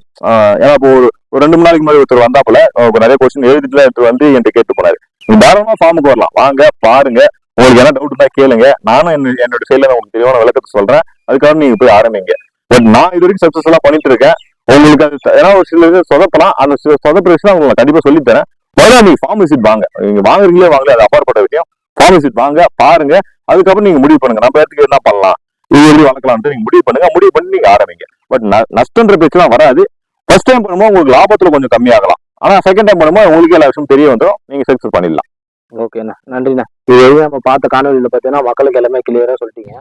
Speaker 1: ஏன்னா இப்போ ஒரு 2 மணி நாளைக்கு முன்னாடி ஒருத்தர் வந்தாப்புல நிறைய கொஸ்டின் எழுதிட்டு எடுத்து வந்து என்கிட்ட கேட்டு போனாரு. நீங்க தாராளமா ஃபார்முக்கு வரலாம், வாங்க பாருங்க, உங்களுக்கு என்ன டவுட் தான் கேளுங்க, நானும் என்னோட சைட்ல உங்களுக்கு தெளிவான விளக்கத்தை சொல்றேன். அதுக்காக நீங்க போய் ஆரம்பிங்க. பட் நான் இது வரைக்கும் சக்சஸ்ஃபுல்லா பண்ணிட்டு இருக்கேன். உங்களுக்கு அது ஏன்னா ஒரு சில இது சொதப்பலாம், அந்த சொதப்புற விஷயம் உங்களுக்கு கண்டிப்பா சொல்லித்தரேன். முதல்ல நீங்க ஃபார்ம் விசிட் வாங்க. நீங்க வாங்குறீங்களே வாங்கல, அது அப்பாற்பட்ட விஷயம். ஃபார்ம் விசிட் வாங்க, பாருங்க, அதுக்கப்புறம் நீங்க முடிவு பண்ணுங்க நம்ம இடத்துக்கு என்ன பண்ணலாம், இது எப்படி வளர்க்கலாம்னு நீங்க முடிவு பண்ணுங்க. முடிவு பண்ணி நீங்க ஆரம்பிங்க. பட் நஷ்டன்ற பேச்சுலாம் வராது. ஃபர்ஸ்ட் டைம் பண்ணும்போது உங்களுக்கு லாபத்துல கொஞ்சம் கம்மியாகலாம், ஆனா செகண்ட் டைம் பண்ணும்போது உங்களுக்கு எல்லா விஷயம் தெரிய வந்துடும், நீங்க சக்சஸ் பண்ணிடலாம்.
Speaker 2: ஓகேண்ணா, நன்றிண்ணா. இது நம்ம பார்த்த காணொலியில பார்த்தீங்கன்னா மக்களுக்கு எல்லாமே கிளியரா சொல்லிட்டீங்க.